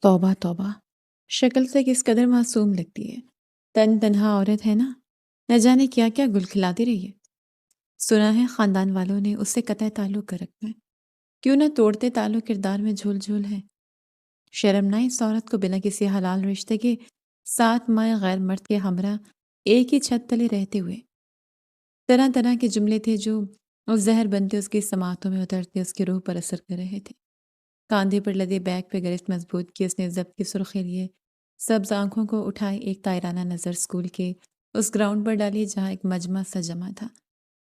توبہ توبہ، شکل سے کس قدر معصوم لگتی ہے۔ تن تنہا عورت ہے نا، نہ جانے کیا کیا گل کھلاتی رہی ہے۔ سنا ہے خاندان والوں نے اس سے قطع تعلق کر رکھا ہے، کیوں نہ توڑتے تعلق کردار میں جھول جھول ہے۔ شرم نہ اس عورت کو بنا کسی حلال رشتے کے 7 ماہ غیر مرد کے ہمراہ ایک ہی چھت تلے رہتے ہوئے۔ طرح طرح کے جملے تھے جو اس زہر بنتے اس کی سماعتوں میں اترتے اس کی روح پر اثر کر رہے تھے۔ کاندھے پر لدے بیگ پہ گرفت مضبوط کی اس نے ضبط کی سرخی لیے سبز آنکھوں کو اٹھائے ایک تائرانہ نظر اسکول کے اس گراؤنڈ پر ڈالی جہاں ایک مجمع سا جمع تھا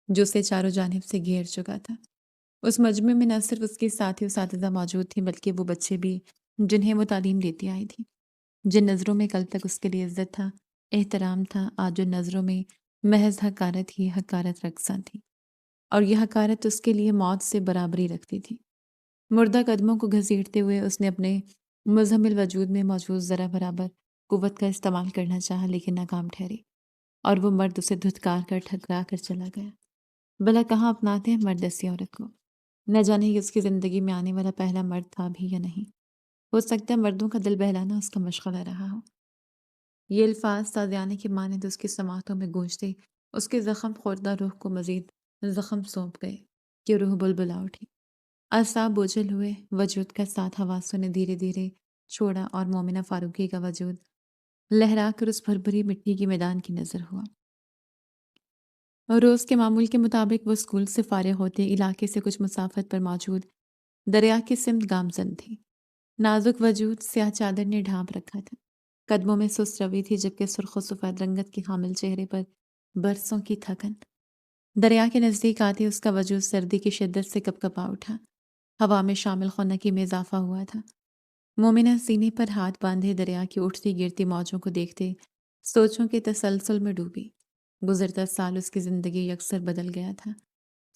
جو اسے چاروں جانب سے گھیر چکا تھا۔ اس مجمع میں نہ صرف اس کے ساتھی اساتذہ موجود تھے بلکہ وہ بچے بھی جنہیں وہ تعلیم دیتی آئی تھی، جن نظروں میں کل تک اس کے لیے عزت تھا، احترام تھا، آج ان نظروں میں محض حقارت ہی حقارت رقصاں تھی، اور یہ حقارت اس کے لیے موت سے برابری رکھتی تھی۔ مردہ قدموں کو گھسیٹتے ہوئے اس نے اپنے مزمل وجود میں موجود ذرا برابر قوت کا استعمال کرنا چاہا لیکن ناکام ٹھہری، اور وہ مرد اسے دھتکار کر ٹھکرا کر چلا گیا۔ بھلا کہاں اپناتے ہیں مرد ایسی عورت کو؟ نہ جانے یہ اس کی زندگی میں آنے والا پہلا مرد تھا بھی یا نہیں۔ ہو سکتا ہے مردوں کا دل بہلانا اس کا مشغلہ رہا ہو۔ یہ الفاظ تازیانے کی مانند اس کی سماعتوں میں گونجتے اس کے زخم خوردہ روح کو مزید زخم سونپ گئے کہ روح بلبلا اٹھی۔ اعصاب بوجھل ہوئے، وجود کا ساتھ حواسوں نے دھیرے دھیرے چھوڑا اور مومنہ فاروقی کا وجود لہرا کر اس بھربھری مٹی کے میدان کی نظر ہوا۔ اور روز کے معمول کے مطابق وہ اسکول سے فارغ ہوتے علاقے سے کچھ مسافت پر موجود دریا کی سمت گامزن تھی۔ نازک وجود سیاہ چادر نے ڈھانپ رکھا تھا، قدموں میں سست روی تھی جبکہ سرخ و سفید رنگت کے حامل چہرے پر برسوں کی تھکن۔ دریا کے نزدیک آتے اس کا وجود سردی کی شدت سے کپ کپا اٹھا، ہوا میں شامل خنکی میں اضافہ ہوا تھا۔ مومنہ سینے پر ہاتھ باندھے دریا کی اٹھتی گرتی موجوں کو دیکھتے سوچوں کے تسلسل میں ڈوبی۔ گزرتا سال اس کی زندگی یکسر بدل گیا تھا۔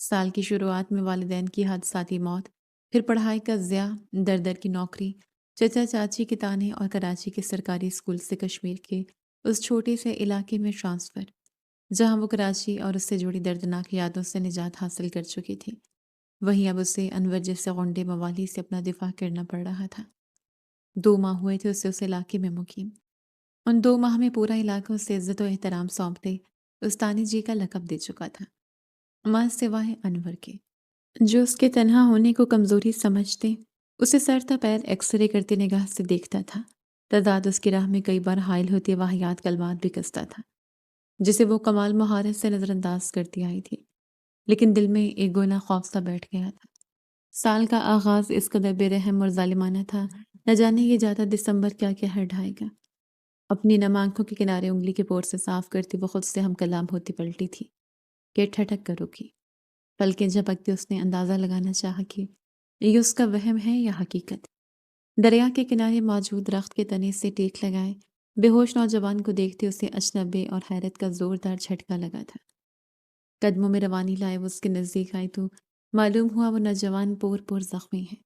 سال کی شروعات میں والدین کی حادثاتی موت، پھر پڑھائی کا ضیاع، در در کی نوکری، چچا چاچی کے طعنے اور کراچی کے سرکاری اسکول سے کشمیر کے اس چھوٹے سے علاقے میں ٹرانسفر، جہاں وہ کراچی اور اس سے جڑی دردناک یادوں سے نجات حاصل کر چکی تھی۔ وہیں اب اسے انور جیسے غنڈے موالی سے اپنا دفاع کرنا پڑ رہا تھا۔ 2 ماہ ہوئے تھے اسے اس علاقے میں مقیم۔ ان 2 ماہ میں پورا علاقہ اسے عزت و احترام سونپتے استانی جی کا لقب دے چکا تھا، ماں سوائے انور کے، جو اس کے تنہا ہونے کو کمزوری سمجھتے اسے سر تا پیر ایکس رے کرتی نگاہ سے دیکھتا تھا۔ تضاد اس کی راہ میں کئی بار حائل ہوتی واہیات کلمات بھی کستا تھا جسے وہ کمال مہارت سے نظر انداز کرتی آئی تھی، لیکن دل میں ایک گونا خوف سا بیٹھ گیا تھا۔ سال کا آغاز اس قدر بے رحم اور ظالمانہ تھا، نہ جانے یہ جاتا دسمبر کیا کہر ڈھائے گا۔ اپنی نم آنکھوں کے کنارے انگلی کے پور سے صاف کرتی وہ خود سے ہم کلام ہوتی پلٹی تھی کہ ٹھٹک کر رکی۔ پلکیں جھپکتے اس نے اندازہ لگانا چاہا کہ یہ اس کا وہم ہے یا حقیقت۔ دریا کے کنارے موجود درخت کے تنے سے ٹیک لگائے بے ہوش نوجوان کو دیکھتے اسے اجنبی اور حیرت کا زوردار جھٹکا لگا تھا۔ قدموں میں روانی لائے وہ اس کے نزدیک آئی تو معلوم ہوا وہ نوجوان پور پور زخمی ہے۔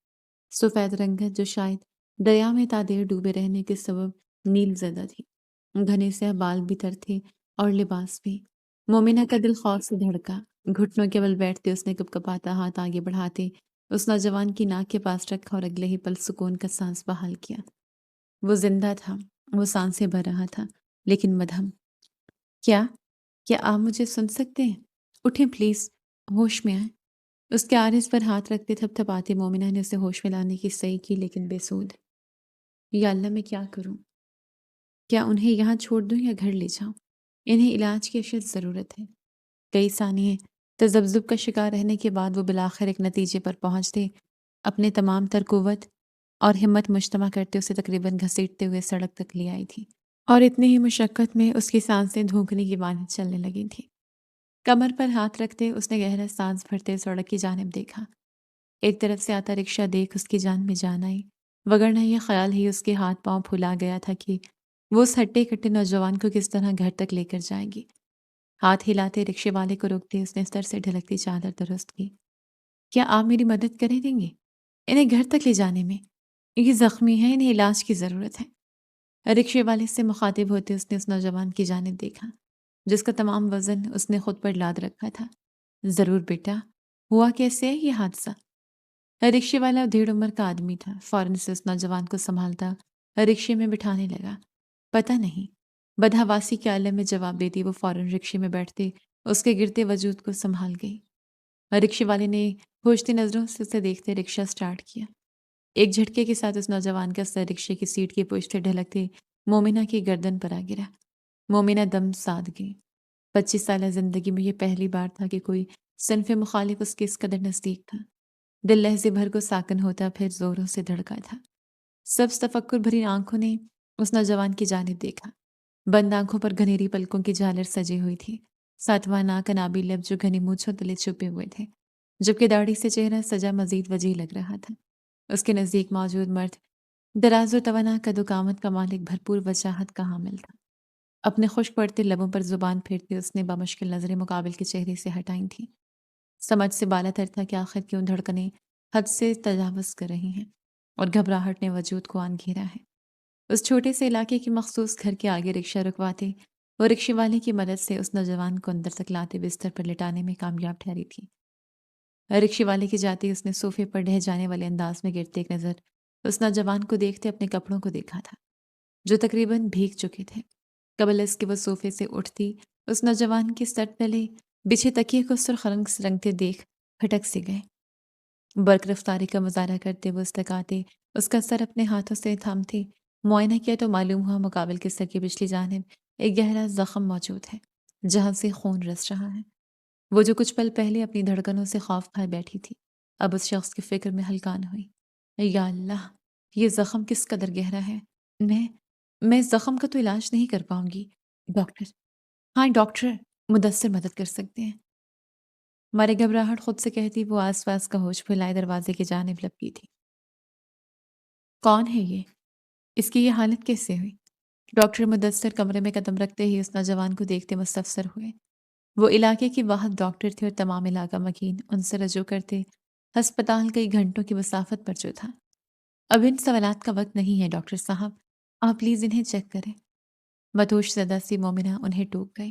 سفید رنگت جو شاید دریا میں تادیر ڈوبے رہنے کے سبب نیل زدہ تھی، گھنے سے بال بھی تر تھے اور لباس بھی۔ مومنہ کا دل خوف سے دھڑکا، گھٹنوں کے بل بیٹھتے اس نے کپ کپاتا ہاتھ آگے بڑھاتے اس نوجوان کی ناک کے پاس رکھا اور اگلے ہی پل سکون کا سانس بحال کیا۔ وہ زندہ تھا، وہ سانسیں بھر رہا تھا، لیکن مدھم۔ کیا کیا آپ مجھے سن سکتے ہیں؟ اٹھیں پلیز، ہوش میں آئیں۔ اس کے عارض پر ہاتھ رکھتے تھپ تھپاتے مومنہ نے اسے ہوش میں لانے کی سعی کی لیکن بے سود۔ یا اللہ میں کیا کروں؟ کیا انہیں یہاں چھوڑ دوں یا گھر لے جاؤں؟ انہیں علاج کی اشد ضرورت ہے۔ کئی ثانیے تذبذب کا شکار رہنے کے بعد وہ بالآخر ایک نتیجے پر پہنچتے، اپنے تمام تر قوت اور ہمت مجتمع کرتے اسے تقریباً گھسیٹتے ہوئے سڑک تک لے آئی تھی، اور اتنی ہی مشقت میں اس کی سانسیں دھونکنے کی مانند چلنے لگی تھیں۔ کمر پر ہاتھ رکھتے اس نے گہرا سانس بھرتے سڑک کی جانب دیکھا۔ ایک طرف سے آتا رکشہ دیکھ اس کی جان میں جان آئی، وگرنہ یہ خیال ہی اس کے ہاتھ پاؤں پھلا گیا تھا کہ وہ اس ہٹے کٹے نوجوان کو کس طرح گھر تک لے کر جائے گی۔ ہاتھ ہلاتے رکشے والے کو روکتے اس نے سر سے ڈھلکتی چادر درست کی۔ کیا آپ میری مدد کریں دیں گے انہیں گھر تک لے جانے میں؟ یہ زخمی ہیں، انہیں علاج کی ضرورت ہے۔ رکشے والے سے مخاطب ہوتے اس نے اس نوجوان کی جانب دیکھا جس کا تمام وزن اس نے خود پر لاد رکھا تھا۔ ضرور بیٹا، ہوا کیسے ہے یہ حادثہ؟ رکشے والا 1.5 عمر کا آدمی تھا، فوراً سے اس نوجوان کو سنبھالتا رکشے میں بٹھانے لگا۔ پتہ نہیں بدحواسی کے عالم میں جواب دیتی وہ فوراً رکشے میں بیٹھتے اس کے گرتے وجود کو سنبھال گئی۔ رکشے والے نے کھوجتی نظروں سے اسے دیکھتے رکشہ سٹارٹ کیا۔ ایک جھٹکے کے ساتھ اس نوجوان کا سر رکشے کی سیٹ کی پشت سے ڈھلکتے مومنہ کی گردن پر آ گرا۔ مومنہ دم ساد گئی۔ 25 سالہ زندگی میں یہ پہلی بار تھا کہ کوئی صنف مخالف اس کے اس قدر نزدیک تھا۔ دل لحظے بھر کو ساکن ہوتا پھر زوروں سے دھڑکا تھا۔ سبز تفکر بھری آنکھوں نے اس نوجوان کی جانب دیکھا۔ بند آنکھوں پر گھنیری پلکوں کی جھالر سجی ہوئی تھی۔ ساتواں ناک انابی لب جو گھنی مونچھوں تلے چھپے ہوئے تھے، جبکہ داڑھی سے چہرہ سجا مزید وجیح لگ رہا تھا۔ اس کے نزدیک موجود مرد دراز و توانا قد و قامت کا مالک بھرپور وجاہت کا حامل تھا۔ اپنے خشک پڑتے لبوں پر زبان پھیرتے اس نے بامشکل نظریں مقابل کے چہرے سے ہٹائیں تھیں۔ سمجھ سے بالا تر تھا کہ آخر کیوں دھڑکنیں حد سے تجاوز کر رہی ہیں اور گھبراہٹ نے وجود کو آن گھیرا ہے۔ اس چھوٹے سے علاقے کے مخصوص گھر کے آگے رکشہ رکواتے وہ رکشے والے کی مدد سے اس نوجوان کو اندر تک لاتے بستر پر لٹانے میں کامیاب ٹھہری تھی۔ رکشے والے کے جاتے اس نے صوفے پر ڈھہ جانے والے انداز میں گرتے ایک نظر اس نوجوان کو دیکھتے اپنے کپڑوں کو دیکھا تھا جو تقریباً بھیگ چکے تھے۔ قبل اس کے وہ صوفے سے اٹھتی اس نوجوان کے سر تلے بچھے تکیے کو سرخ رنگ سے رنگتے دیکھ پھٹک سے گئے۔ برق رفتاری کا مظاہرہ کرتے وہ استقاتے اس کا سر اپنے ہاتھوں سے تھامتے معائنہ کیا تو معلوم ہوا مقابل کے سر کی پچھلی جانب ایک گہرا زخم موجود ہے جہاں سے خون رس رہا ہے۔ وہ جو کچھ پل پہلے اپنی دھڑکنوں سے خوف کھائے بیٹھی تھی اب اس شخص کی فکر میں ہلکان ہوئی۔ یا اللہ، یہ زخم کس قدر گہرا ہے۔ میں میں اس زخم کا تو علاج نہیں کر پاؤں گی ڈاکٹر۔ ہاں ڈاکٹر، مدثر مدد کر سکتے ہیں۔ مارے گھبراہٹ خود سے کہتی وہ آس پاس کا ہوش پھیلائے دروازے کی جانب لپکی تھی۔ کون ہے یہ؟ اس کی یہ حالت کیسے ہوئی؟ ڈاکٹر مدثر کمرے میں قدم رکھتے ہی اس نوجوان کو دیکھتے مستفسر ہوئے۔ وہ علاقے کی واحد ڈاکٹر تھے اور تمام علاقہ مکین ان سے رجوع کرتے ہسپتال کئی گھنٹوں کی مسافت پر جو تھا۔ اب ان سوالات کا وقت نہیں ہے ڈاکٹر صاحب، آپ پلیز انہیں چیک کریں۔ مدہوش زدہ سی مومنہ انہیں ٹوک گئی۔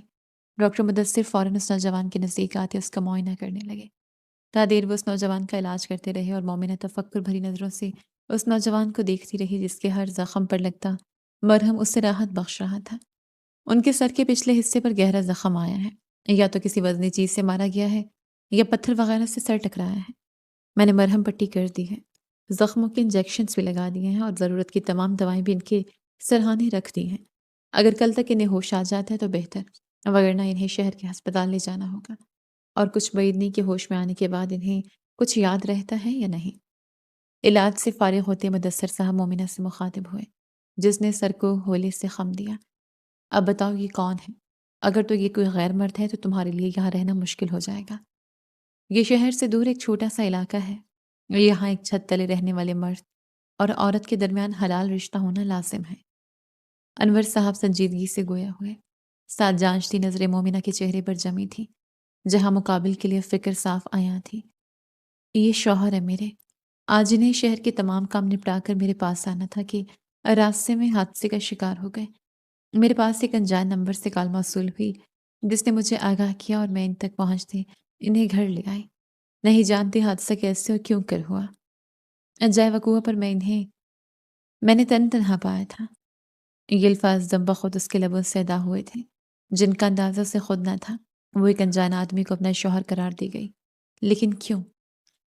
ڈاکٹر مدثر فوراً اس نوجوان کے نزدیک آتے اس کا معائنہ کرنے لگے۔ تا دیر وہ اس نوجوان کا علاج کرتے رہے اور مومنہ تفکر بھری نظروں سے اس نوجوان کو دیکھتی رہی جس کے ہر زخم پر لگتا مرہم اسے راحت بخش رہا تھا۔ ان کے سر کے پچھلے حصے پر گہرا زخم آیا ہے، یا تو کسی وزنی چیز سے مارا گیا ہے یا پتھر وغیرہ سے سر ٹکرایا ہے۔ میں نے مرہم پٹی کر دی ہے، زخموں کے انجیکشنز بھی لگا دیے ہیں اور ضرورت کی تمام دوائیں بھی ان کے سرہانے رکھ دی ہیں۔ اگر کل تک انہیں ہوش آ جاتا ہے تو بہتر، وگرنہ انہیں شہر کے ہسپتال لے جانا ہوگا، اور کچھ بعید نہیں کہ ہوش میں آنے کے بعد انہیں کچھ یاد رہتا ہے یا نہیں۔ علاج سے فارغ ہوتے مدثر صاحب مومنہ سے مخاطب ہوئے جس نے سر کو ہولے سے خم دیا۔ اب بتاؤ یہ کون ہے؟ اگر تو یہ کوئی غیر مرد ہے تو تمہارے لیے یہاں رہنا مشکل ہو جائے گا۔ یہ شہر سے دور ایک چھوٹا سا علاقہ ہے، یہاں ایک چھت تلے رہنے والے مرد اور عورت کے درمیان حلال رشتہ ہونا لازم ہے۔ انور صاحب سنجیدگی سے گویا ہوئے، ساتھ جانچتی نظریں مومنہ کے چہرے پر جمی تھی جہاں مقابل کے لیے فکر صاف آیا تھی۔ یہ شوہر ہے میرے، آج انہیں شہر کے تمام کام نپٹا کر میرے پاس آنا تھا کہ راستے میں حادثے کا شکار ہو گئے۔ میرے پاس ایک انجان نمبر سے کال موصول ہوئی جس نے مجھے آگاہ کیا اور میں ان تک پہنچتے انہیں گھر لے آئی۔ نہیں جانتے حادثہ کیسے اور کیوں کر ہوا۔ جائے وقوع پر میں نے تنہا پایا تھا۔ یہ الفاظ دم بخود اس کے لبوں سے ادا ہوئے تھے جن کا اندازہ سے خود نہ تھا۔ وہ ایک انجان آدمی کو اپنا شوہر قرار دی گئی، لیکن کیوں؟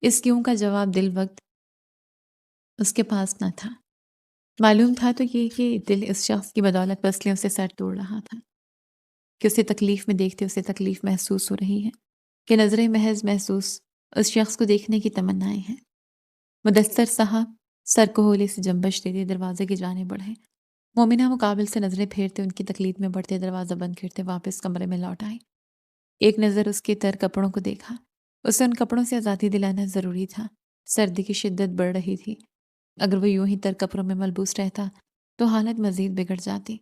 اس کیوں کا جواب دل وقت اس کے پاس نہ تھا۔ معلوم تھا تو یہ کہ دل اس شخص کی بدولت پسلیوں سے سر توڑ رہا تھا کہ اسے تکلیف میں دیکھتے اسے تکلیف محسوس ہو رہی ہے، کہ نظریں محض محسوس اس شخص کو دیکھنے کی تمنائیں ہیں۔ مدثر صاحب سر کو ہولے سے جنبش دیتے دروازے کی جانب بڑھے۔ مومنہ مقابل سے نظریں پھیرتے ان کی تقلید میں بڑھتے دروازہ بند کرتے واپس کمرے میں لوٹ آئی۔ ایک نظر اس کے تر کپڑوں کو دیکھا۔ اسے ان کپڑوں سے آزادی دلانا ضروری تھا۔ سردی کی شدت بڑھ رہی تھی، اگر وہ یوں ہی تر کپڑوں میں ملبوس رہتا تو حالت مزید بگڑ جاتی۔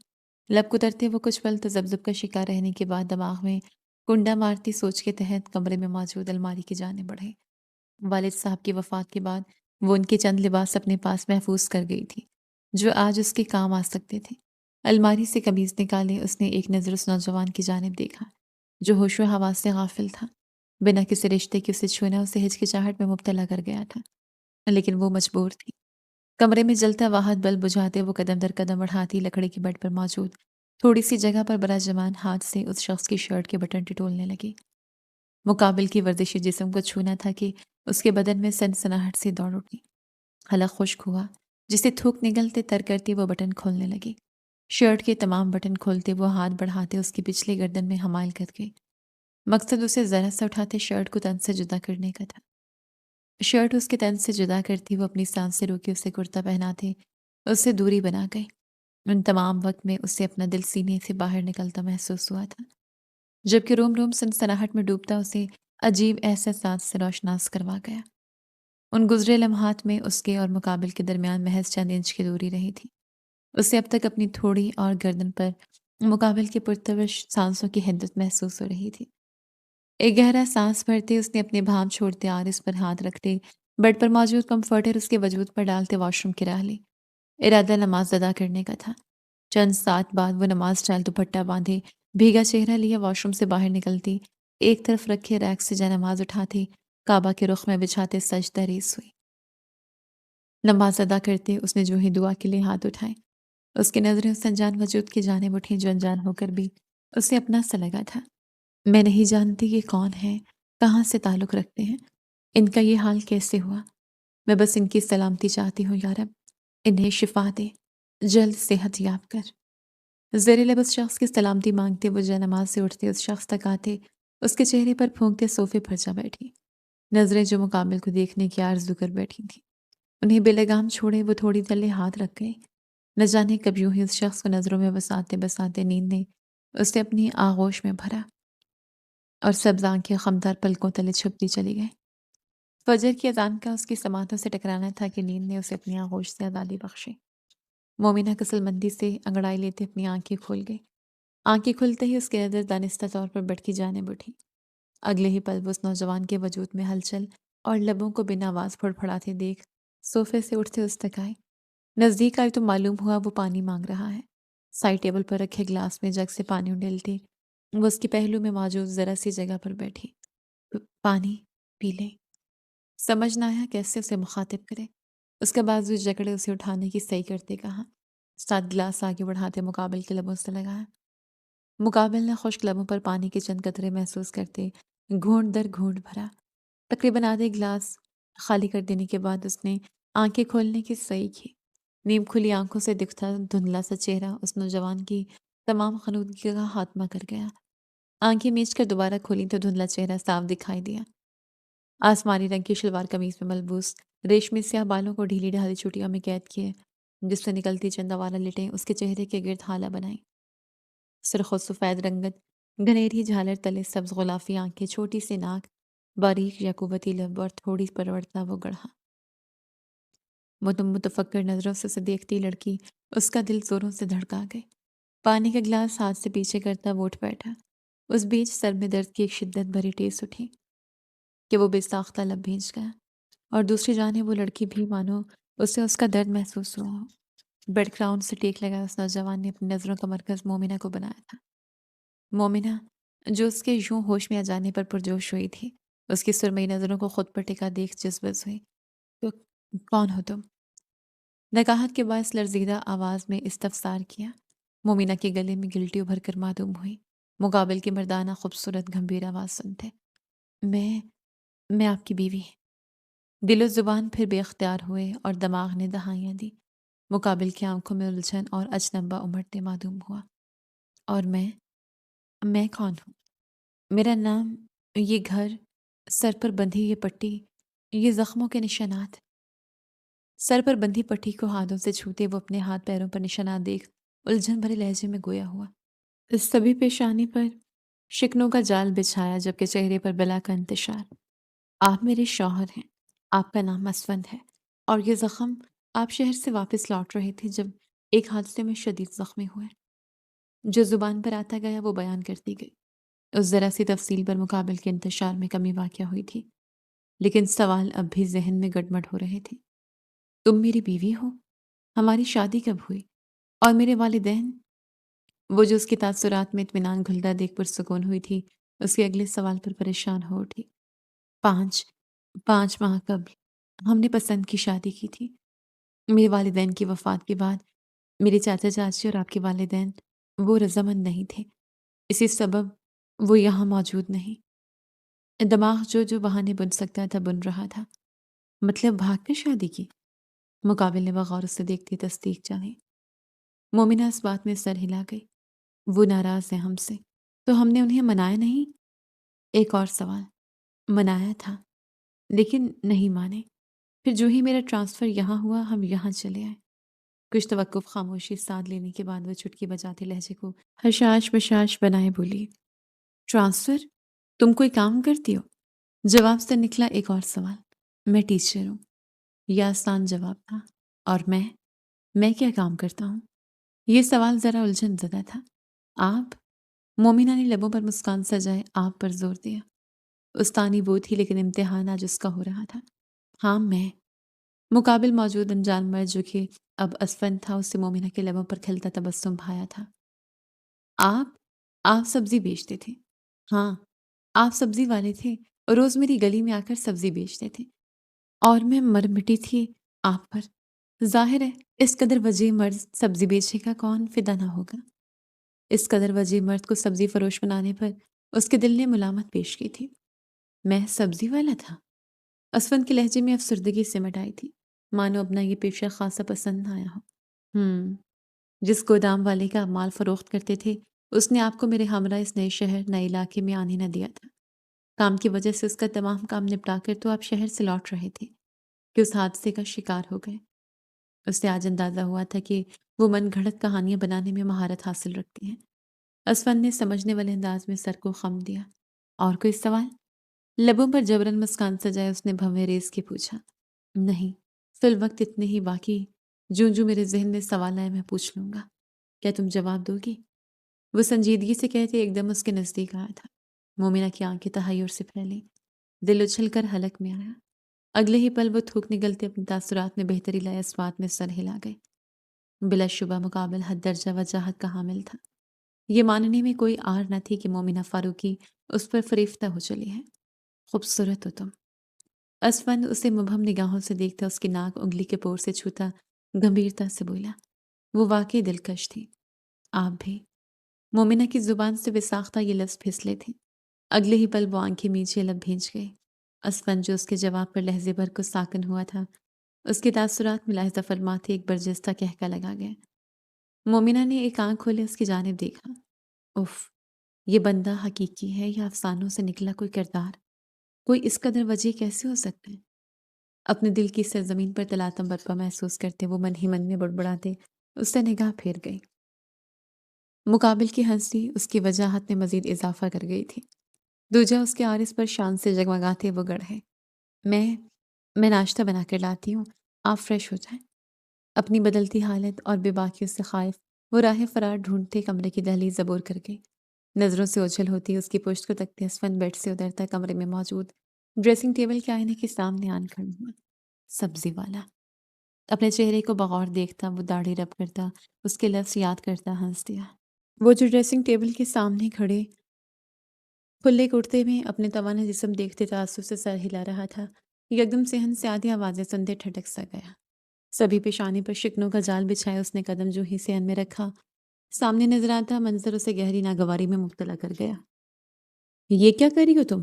لب کترتے وہ کچھ پل تذبذب کا شکار رہنے کے بعد دماغ میں کنڈا مارتی سوچ کے تحت کمرے میں موجود الماری کی جانب بڑھے۔ والد صاحب کی وفات کے بعد وہ ان کے چند لباس اپنے پاس محفوظ کر گئی تھی جو آج اس کے کام آ سکتے تھے۔ الماری سے قمیض نکالے اس نے ایک نظر اس نوجوان کی جانب دیکھا جو ہوش و حواس سے غافل تھا۔ بنا کسی رشتے کے اسے چھونا اسے ہچکچاہٹ میں مبتلا کر گیا تھا، لیکن وہ مجبور تھی۔ کمرے میں جلتا واحد بلب بجھاتے وہ قدم در قدم بڑھاتی لکڑی کی بیڈ پر موجود تھوڑی سی جگہ پر براجمان ہاتھ سے اس شخص کی شرٹ کے بٹن ٹٹولنے لگی۔ مقابل کی ورزشی جسم کو چھونا تھا کہ اس کے بدن میں سنسناہٹ سے دوڑ اٹھی۔ حلق خشک ہوا، جسے تھوک نگلتے تر کرتی وہ بٹن کھولنے لگی۔ شرٹ کے تمام بٹن کھولتے وہ ہاتھ بڑھاتے اس کی پچھلی گردن میں حمائل کر گئی۔ مقصد اسے ذرا سا اٹھاتے شرٹ کو تن سے جدا کرنے کا تھا۔ شرٹ اس کے تن سے جدا کرتی وہ اپنی سانس سے روکی اسے کرتا پہناتے اس سے دوری بنا گئی۔ ان تمام وقت میں اسے اپنا دل سینے سے باہر نکلتا محسوس ہوا تھا، جبکہ روم روم سنسناہٹ میں ڈوبتا اسے عجیب احساسات سے روشناس کروا گیا۔ ان گزرے لمحات میں اس کے اور مقابل کے درمیان محض چند انچ کی دوری رہی تھی۔ اسے اب تک اپنی تھوڑی اور گردن پر مقابل کے پرتوش سانسوں کی حدت محسوس ہو رہی تھی۔ ایک گہرا سانس بھرتے اس نے اپنے بھام چھوڑتے اور اس پر ہاتھ رکھتے بیڈ پر موجود کمفرٹر اس کے وجود پر ڈالتے واش روم کی راہ لی۔ ارادہ نماز ادا کرنے کا تھا۔ چند ساتھ بعد وہ نماز ٹال دوپٹہ باندھے بھیگا چہرہ لیا واش روم سے باہر نکلتی، ایک طرف رکھے ریک سے جا نماز اٹھاتی، کعبہ کے رخ میں بچھاتے سجدہ ریز ہوئی۔ نماز ادا کرتے اس نے جو ہی دعا کے لیے ہاتھ اٹھائے، اس کی نظریں اس انجان وجود کی جانب اٹھیں جو انجان ہو کر بھی اسے اپنا سا لگا تھا۔ میں نہیں جانتی یہ کون ہے، کہاں سے تعلق رکھتے ہیں، ان کا یہ حال کیسے ہوا۔ میں بس ان کی سلامتی چاہتی ہوں یا رب، انہیں شفا دے، جلد صحت یاب کر۔ زیر لب اس شخص کی سلامتی مانگتے وہ جا نماز سے اٹھتے اس شخص تک آتے، اس کے چہرے پر پھونکتے صوفے پر جا بیٹھی، نظریں جو مقابل کو دیکھنے کی آرزو کر بیٹھی تھیں۔ انہیں بے لگام چھوڑے وہ تھوڑی تلے ہاتھ رکھ گئے۔ نہ جانے کب یوں ہی اس شخص کو نظروں میں بساتے بساتے نیند نے اسے اپنی آغوش میں بھرا اور سبز آنکھیں خمدار پلکوں تلے چھپتی چلی گئیں۔ فجر کی اذان کا اس کی سماعتوں سے ٹکرانا تھا کہ نیند نے اسے اپنی آغوش سے آزادی بخشی۔ مومنہ کسل مندی سے انگڑائی لیتے اپنی آنکھیں کھول گئی۔ آنکھیں کھلتے ہی اس کی نظر دانستہ طور پر بیڈ کی جانب اٹھی۔ اگلے ہی پل وہ اس نوجوان کے وجود میں ہلچل اور لبوں کو بنا آواز پھڑپھڑاتے دیکھ صوفے سے اٹھتے اس تک آئے۔ نزدیک آئی تو معلوم ہوا وہ پانی مانگ رہا ہے۔ سائڈ ٹیبل پر رکھے گلاس میں جگ سے پانی اڈیلتی وہ اس کے پہلو میں موجود ذرا سی جگہ پر بیٹھی۔ پانی پی لے۔ سمجھ نہ آیا کیسے اسے مخاطب کرے۔ اس کا بازو جکڑے اسے اٹھانے کی صحیح کرتے کہا، ساتھ گلاس آگے بڑھاتے مقابل کے لبوں سے لگایا۔ مقابل نے خشک لبوں پر پانی کے چند قطرے محسوس کرتے گھونٹ در گھونٹ بھرا۔ تقریباً آدھے گلاس خالی کر دینے کے بعد اس نے آنکھیں کھولنے کی صحیح کی۔ نیم کھلی آنکھوں سے دکھتا دھندلا سا چہرہ اس نوجوان کی تمام خنودگی کا خاتمہ کر گیا۔ آنکھیں میچ کر دوبارہ کھولی تو دھندلا چہرہ صاف دکھائی دیا۔ آسمانی رنگ کی شلوار قمیض میں ملبوس ریشمی سیاہ بالوں کو ڈھیلی ڈھالی چوٹیوں میں قید کیے، جس سے نکلتی چند آوارہ لٹیں اس کے چہرے کے گرد حالہ بنائیں۔ سرخ و سفید رنگت گھنیری جھالر تلے سبز غلافی آنکھیں، چھوٹی سی ناک، باریک یا قوتی لب اور تھوڑی پرورتا وہ گڑھا۔ متفکر نظروں سے اسے دیکھتی لڑکی اس کا دل زوروں سے دھڑکا گئی۔ پانی کا گلاس ہاتھ سے پیچھے کرتا وہ اٹھ بیٹھا۔ اس بیچ سر میں درد کی ایک شدت بھری ٹیس اٹھی کہ وہ بے ساختہ لب بھیج گیا، اور دوسری جانب وہ لڑکی بھی مانو اسے اس کا درد محسوس ہوا ہو۔ بیڈ گراؤنڈ سے ٹیک لگا اس نوجوان نے اپنی نظروں کا مرکز مومنہ کو بنایا تھا۔ مومنہ جو اس کے یوں ہوش میں آ جانے پر پرجوش ہوئی تھی، اس کی سرمئی نظروں کو خود پر ٹکا دیکھ جذبس ہوئی۔ تو کون ہو تم؟ نکاہت کے باعث لرزیدہ آواز میں استفسار کیا۔ مومنہ کے گلے میں گلٹی ابھر کر معدوم ہوئی۔ مقابل کی مردانہ خوبصورت گھمبیر آواز سنتے، میں آپ کی بیوی۔ دل و زبان پھر بے اختیار ہوئے اور دماغ نے دہائیاں دی۔ مقابل کی آنکھوں میں الجھن اور اجنبا امڑتے معدوم ہوا۔ اور میں کون ہوں؟ میرا نام، یہ گھر، سر پر بندھی یہ پٹی، یہ زخموں کے نشانات۔ سر پر بندھی پٹی کو ہاتھوں سے چھوتے وہ اپنے ہاتھ پیروں پر نشانات دیکھ الجھن بھرے لہجے میں گویا ہوا۔ اس سبھی پیشانی پر شکنوں کا جال بچھایا، جبکہ چہرے پر بلا کا انتشار۔ آپ میرے شوہر ہیں، آپ کا نام اسفند ہے، اور یہ زخم آپ شہر سے واپس لوٹ رہے تھے جب ایک حادثے میں شدید زخمی ہوئے۔ جو زبان پر آتا گیا وہ بیان کرتی گئی۔ اس ذرا سی تفصیل پر مقابل کے انتشار میں کمی واقع ہوئی تھی، لیکن سوال اب بھی ذہن میں گڑمڑ ہو رہے تھے۔ تم میری بیوی ہو؟ ہماری شادی کب ہوئی؟ اور میرے والدین؟ وہ جو اس کے تاثرات میں اطمینان گھلتا دیکھ پرسکون ہوئی تھی، اس کے اگلے سوال پر پریشان ہو اٹھی۔ 5 ماہ قبل ہم نے پسند کی شادی کی تھی۔ میرے والدین کی وفات کے بعد میرے چاچا چاچی اور آپ کے والدین وہ رضامند نہیں تھے، اسی سبب وہ یہاں موجود نہیں۔ دماغ جو جو بہانے بن سکتا تھا بن رہا تھا۔ مطلب بھاگ کر شادی کی؟ مقابل نے بغور سے دیکھتی تصدیق چاہی۔ مومنہ اس بات میں سر ہلا گئی۔ وہ ناراض ہیں ہم سے، تو ہم نے انہیں منایا نہیں؟ ایک اور سوال۔ منایا تھا لیکن نہیں مانے۔ پھر جو ہی میرا ٹرانسفر یہاں ہوا ہم یہاں چلے آئے۔ کچھ توقف خاموشی ساتھ لینے کے بعد وہ چٹکی بجاتے لہجے کو حشاش بشاش بنائے بولی، ٹرانسفر؟ تم کوئی کام کرتی ہو؟ جواب سے نکلا ایک اور سوال۔ میں ٹیچر ہوں۔ یہ آسان جواب تھا۔ اور میں کیا کام کرتا ہوں؟ یہ سوال ذرا الجھن زدہ تھا۔ آپ؟ مومنہ نے لبوں پر مسکان سجائے آپ پر زور دیا۔ استانی وہ تھی لیکن امتحان آج اس کا ہو رہا تھا۔ ہاں میں۔ مقابل موجود انجان مرد جو کہ اب اسفند تھا، اس سے مومنہ کے لبوں پر کھلتا تبسم بھایا تھا۔ آپ سبزی بیچتے تھے؟ ہاں، آپ سبزی والے تھے اور روز میری گلی میں آ کر سبزی بیچتے تھے اور میں مر مٹی تھی آپ پر۔ ظاہر ہے اس قدر وجیح مرد سبزی بیچے کا کون فدا نہ ہوگا۔ اس قدر وجیح مرد کو سبزی فروش بنانے پر اس کے دل نے ملامت پیش کی تھی۔ میں سبزی والا تھا؟ اسفند کے لہجے میں افسردگی سمٹ آئی تھی، مانو اپنا یہ پیشہ خاصا پسند نہ آیا ہو۔ جس گودام والے کا آپ مال فروخت کرتے تھے اس نے آپ کو میرے ہمراہ اس نئے شہر نئے علاقے میں آنے نہ دیا تھا۔ کام کی وجہ سے اس کا تمام کام نپٹا کر تو آپ شہر سے لوٹ رہے تھے کہ اس حادثے کا شکار ہو گئے۔ اس سے آج اندازہ ہوا تھا کہ وہ من گھڑت کہانیاں بنانے میں مہارت حاصل رکھتی ہیں۔ اسفند نے سمجھنے والے انداز میں سر کو خم دیا۔ اور کوئی سوال؟ لبوں پر جبرن مسکان سجائے اس نے بھویں ریز کے پوچھا۔ نہیں، فی الوقت اتنے ہی، باقی جو میرے ذہن میں سوال آئے میں پوچھ لوں گا۔ کیا تم جواب دو گی؟ وہ سنجیدگی سے کہتے ایک دم اس کے نزدیک آیا تھا۔ مومنہ کی آنکھیں تحیر سے پھیلی، دل اچھل کر حلق میں آیا۔ اگلے ہی پل وہ تھوک نگلتے اپنے تاثرات میں بہتری لائے اس بات میں سر ہلا گئے۔ بلا شبہ مقابل حد درجہ وجاہت کا حامل تھا۔ یہ ماننے میں کوئی آر نہ تھی کہ مومنہ فاروقی اس پر فریفتہ ہو چلی ہے۔ خوبصورت ہو تم۔ اسفند اسے مبہم نگاہوں سے دیکھتا اس کی ناک انگلی کے پور سے چھوتا گمبھیرتا سے بولا۔ وہ واقعی دلکش تھی۔ آپ بھی۔ مومنہ کی زبان سے وساختہ یہ لفظ پھسلے تھے۔ اگلے ہی پل وہ آنکھیں میچے لب بھیج گئی۔ اسفند جو اس کے جواب پر لہجے بھر کو ساکن ہوا تھا، اس کے تاثرات ملاحظہ فرماتے ایک برجستہ کہکا لگا گیا۔ مومنہ نے ایک آنکھ کھولے اس کی جانب دیکھا۔ اف، یہ بندہ حقیقی ہے یا افسانوں سے نکلا کوئی کردار؟ کوئی اس قدر وجہ کیسے ہو سکتا ہے؟ اپنے دل کی سرزمین پر تلاطم برپا محسوس کرتے وہ من ہی من میں بڑبڑاتے اس سے نگاہ پھیر گئی۔ مقابل کی ہنسی اس کی وجاہت میں مزید اضافہ کر گئی تھی۔ دوجا اس کے عارض پر شان سے جگمگاتے وہ گڑھے۔ میں ناشتہ بنا کر لاتی ہوں، آپ فریش ہو جائیں۔ اپنی بدلتی حالت اور بے باکیوں سے خائف وہ راہ فرار ڈھونڈتے کمرے کی دہلیز عبور کر گئی۔ نظروں سے اوجھل ہوتی اس کی پشت کو تکتے اسفند بیڈ سے اترتا کمرے میں موجود ڈریسنگ ٹیبل کے آئینے کے سامنے آن کھڑا ہوا۔ سبزی والا۔ اپنے چہرے کو بغور دیکھتا وہ داڑھی رب کرتا، اس کے لفظ یاد کرتا ہنس دیا۔ وہ جو ڈریسنگ ٹیبل کے سامنے کھڑے کھلے کرتے میں اپنے توانا جسم دیکھتے تعصب سے سر ہلا رہا تھا، یکدم صحن سے آدھی آوازیں سنتے ٹھٹک سا گیا۔ سبھی پیشانی پر شکنوں کا جال بچھائے اس نے قدم جو ہی صحن میں رکھا، سامنے نظر آتا منظر اسے گہری ناگواری میں مبتلا کر گیا۔ یہ کیا کری ہو تم؟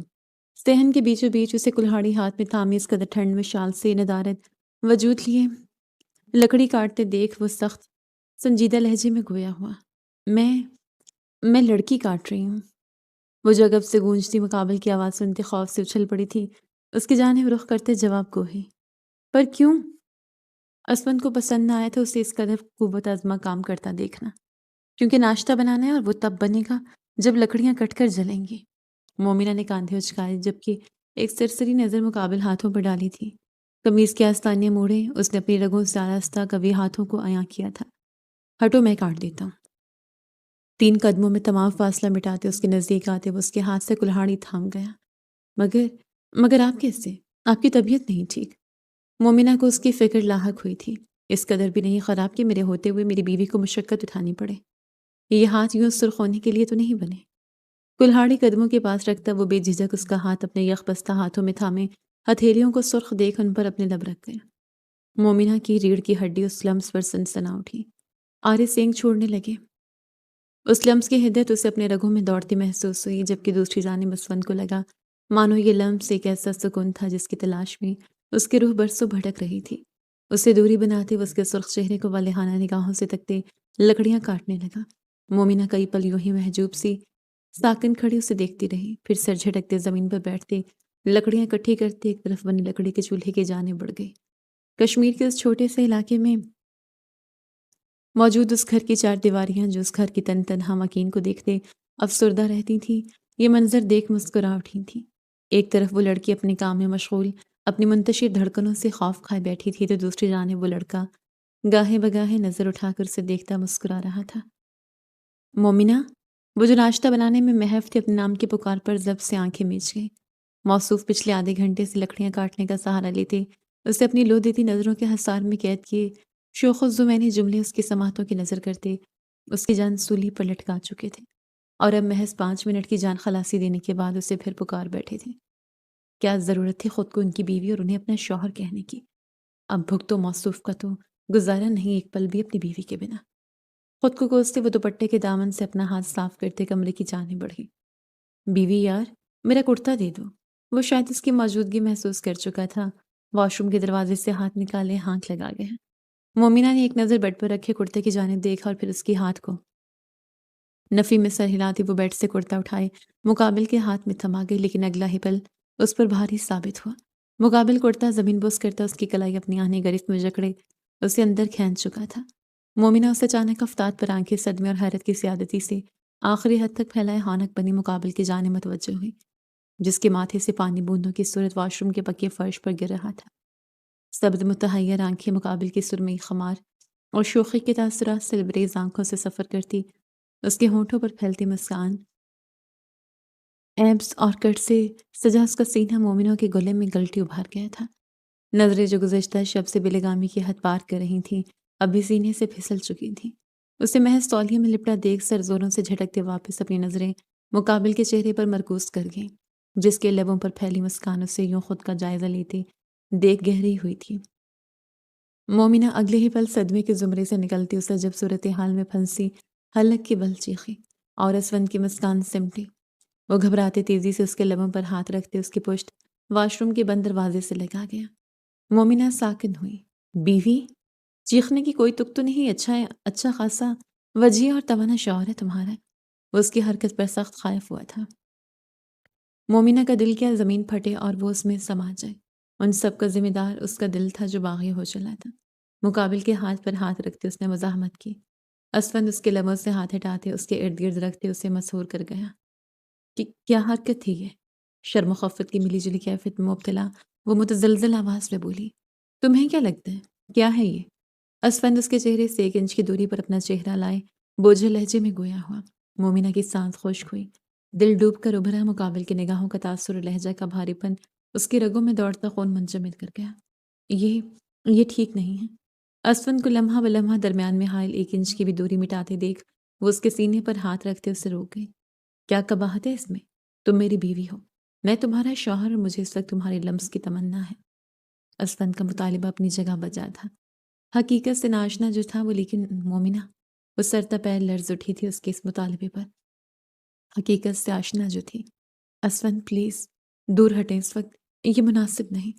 صحن کے بیچوں بیچ اسے کلہاڑی ہاتھ میں تھامی اس قدر ٹھنڈ میں شال سے ندارت وجود لیے لکڑی کاٹتے دیکھ وہ سخت سنجیدہ لہجے میں گویا ہوا۔ میں لڑکی کاٹ رہی ہوں۔ وہ جو گب سے گونجتی مقابل کی آواز سنتے خوف سے اچھل پڑی تھی، اس کی جانب رخ کرتے جواب کو ہی۔ پر کیوں؟ اسفند کو پسند نہ آیا تھا اسے اس قدر قوت آزما کام کرتا دیکھنا۔ کیونکہ ناشتہ بنانا ہے اور وہ تب بنے گا جب لکڑیاں کٹ کر جلیں گی۔ مومنہ نے کاندھے اچکائے جبکہ ایک سرسری نظر مقابل ہاتھوں پر ڈالی تھی۔ قمیض کے آستانے موڑے اس نے اپنی رگوں سے آراستہ کبھی ہاتھوں کو عیاں کیا تھا۔ ہٹو، میں کاٹ دیتا ہوں۔ 3 قدموں میں تمام فاصلہ مٹاتے اس کے نزدیک آتے وہ اس کے ہاتھ سے کلہاڑی تھام گیا۔ مگر آپ کیسے؟ آپ کی طبیعت نہیں ٹھیک۔ مومنہ کو اس کی فکر لاحق ہوئی تھی۔ اس قدر بھی نہیں خراب کہ میرے ہوتے ہوئے میری بیوی کو مشقت اٹھانی پڑے۔ یہ ہاتھ یوں سرخ ہونے کے لیے تو نہیں بنے۔ کلہاڑی قدموں کے پاس رکھتا وہ بے جھجک اس کا ہاتھ اپنے یخ بستہ ہاتھوں میں تھامے ہتھیلیوں کو سرخ دیکھ ان پر اپنے لب رکھ گیا۔ مومنہ کی ریڑھ کی ہڈی اس لمس پر سنسنا اٹھی۔ آرے سینگ چھوڑنے لگے۔ اس لمس کی حدت اسے اپنے رگوں میں دوڑتی محسوس ہوئی، جبکہ دوسری جانب اسفند کو لگا مانو یہ لمس ایک ایسا سکون تھا جس کی تلاش میں اس کی روح برسوں بھٹک رہی تھی۔ اسے دوری بناتے وہ اس کے سرخ چہرے کو والہانہ نگاہوں سے تکتے لکڑیاں کاٹنے لگا۔ مومنہ کئی پل یوں ہی محجوب سی ساکن کھڑی اسے دیکھتی رہی، پھر سر جھٹکتے زمین پر بیٹھتے لکڑیاں اکٹھی کرتے ایک طرف بنی لکڑی کے چولہے کی جانب بڑھ گئی۔ کشمیر کے اس چھوٹے سے علاقے میں موجود اس گھر کی چار دیواریاں جو اس گھر کی تن تنہا مکین کو دیکھتے افسردہ رہتی تھیں، یہ منظر دیکھ مسکرا اٹھی تھیں۔ ایک طرف وہ لڑکی اپنے کام میں مشغول اپنی منتشر دھڑکنوں سے خوف کھائے بیٹھی تھی، تو دوسری جانب وہ لڑکا گاہے بگاہے نظر اٹھا کر اسے دیکھتا مسکرا رہا تھا۔ مومنہ، وہ جو ناشتہ بنانے میں محو تھی، اپنے نام کی پکار پر ضبط سے آنکھیں میچ گئی۔ موصوف پچھلے آدھے گھنٹے سے لکڑیاں کاٹنے کا سہارا لیتے اسے اپنی لو دیتی نظروں کے حصار میں قید کیے شوخ و زمینی جملے اس کی سماعتوں کی نظر کرتے اس کی جان سولی پر لٹکا چکے تھے، اور اب محض 5 منٹ کی جان خلاصی دینے کے بعد اسے پھر پکار بیٹھے تھے۔ کیا ضرورت تھی خود کو ان کی بیوی اور انہیں اپنا شوہر کہنے کی؟ اب بھگتو موصوف کا تو گزارا نہیں ایک پل بھی اپنی بیوی کے بنا۔ خود کو کوستے وہ دوپٹے کے دامن سے اپنا ہاتھ صاف کرتے کمرے کی جانب بڑھی۔ بیوی یار، میرا کرتا دے دو۔ وہ شاید اس کی موجودگی محسوس کر چکا تھا۔ واش روم کے دروازے سے ہاتھ نکالے ہانک لگا گیا۔ مومنہ نے ایک نظر بیڈ پر رکھے کرتے کی جانب دیکھا اور پھر اس کی ہاتھ کو نفی میں سر ہلاتی وہ بیڈ سے کرتا اٹھائے مقابل کے ہاتھ میں تھما گئی، لیکن اگلا ہی پل اس پر بھاری ثابت ہوا۔ مقابل کرتا زمین بوس کرتا اس کی کلائی اپنی آہنی گرفت میں جکڑے اسے اندر کھینچ چکا تھا۔ مومنہ اس اچانک افتاد پر آنکھیں صدمے اور حیرت کی زیادتی سے آخری حد تک پھیلائے ہانک بنی مقابل کی جانب متوجہ ہوئی، جس کے ماتھے سے پانی بوندوں کی صورت واش روم کے پکے فرش پر گر رہا تھا۔ سبز متحیر آنکھیں مقابل کی سرمئی خمار اور شوخی کے تاثرات سے لبریز آنکھوں سے سفر کرتی، اس کے ہونٹوں پر پھیلتی مسکان ایبس اور کٹ سے سجا اس کا سینہ مومنوں کے گلے میں گلٹی ابھار گیا تھا۔ نظریں جو گزشتہ شب سے بےلگامی کی حد پار کر رہی تھیں، اب بھی سینے سے پھسل چکی تھیں۔ اسے محض تولیے میں لپٹا دیکھ سر زوروں سے جھٹکتے واپس اپنی نظریں مقابل کے چہرے پر مرکوز کر گئیں، جس کے لبوں پر پھیلی مسکان اسے یوں خود کا جائزہ لیتے دیکھ گہری ہوئی تھی۔ مومنہ اگلے ہی پل صدمے کے زمرے سے نکلتی اسے جب صورتحال میں پھنسی حلق کی بل چیخی اور اسفند کی مسکان سمٹی۔ وہ گھبراتے تیزی سے اس کے لبوں پر ہاتھ رکھتے اس کی پشت واش روم کے بند دروازے سے لگا گیا۔ مومنہ ساکن ہوئی۔ بیوی؟ چیخنے کی کوئی تک تو نہیں؟ اچھا خاصا وجیہ اور توانا شوہر ہے تمہارا۔ وہ اس کی حرکت پر سخت خائف ہوا تھا۔ مومنہ کا دل کیا زمین پھٹے اور وہ اس میں سما جائے۔ ان سب کا ذمہ دار اس کا دل تھا جو باغی ہو چلا تھا۔ مقابل کے ہاتھ پر ہاتھ رکھتے اس نے مزاحمت کی۔ اسفند اس کے لبوں سے ہاتھ ہٹاتے اس کے ارد گرد رکھتے اسے مسحور کر گیا۔ کہ کیا حرکت تھی یہ؟ شرم و خفت کی ملی جلی کیفیت میں مبتلا وہ متزلزل آواز میں بولی۔ تمہیں کیا لگتا ہے؟ کیا ہے یہ؟ اسفند اس کے چہرے سے 1 انچ کی دوری پر اپنا چہرہ لائے بوجھل لہجے میں گویا ہوا۔ مومنہ کی سانس خشک ہوئی، دل ڈوب کر ابھرا۔ مقابل کے نگاہوں کا تاثر اور لہجہ کا بھاری پن اس کی رگوں میں دوڑتا خون منجمد کر گیا۔ یہ ٹھیک نہیں ہے۔ اسفند کو لمحہ بلمحہ درمیان میں حائل 1 انچ کی بھی دوری مٹاتے دیکھ وہ اس کے سینے پر ہاتھ رکھتے اسے روک گئی۔ کیا قباحت ہے اس میں؟ تم میری بیوی ہو، میں تمہارا شوہر، اور مجھے اس وقت تمہارے لمس کی تمنا ہے۔ اسفند کا مطالبہ اپنی جگہ بجا تھا، حقیقت سے ناشنا جو تھا وہ، لیکن مومنہ، وہ سرتا پیر لرز اٹھی تھی اس کے اس مطالبے پر۔ حقیقت سے آشنا جو تھی۔ اسفند پلیز دور ہٹیں، اس وقت یہ مناسب نہیں۔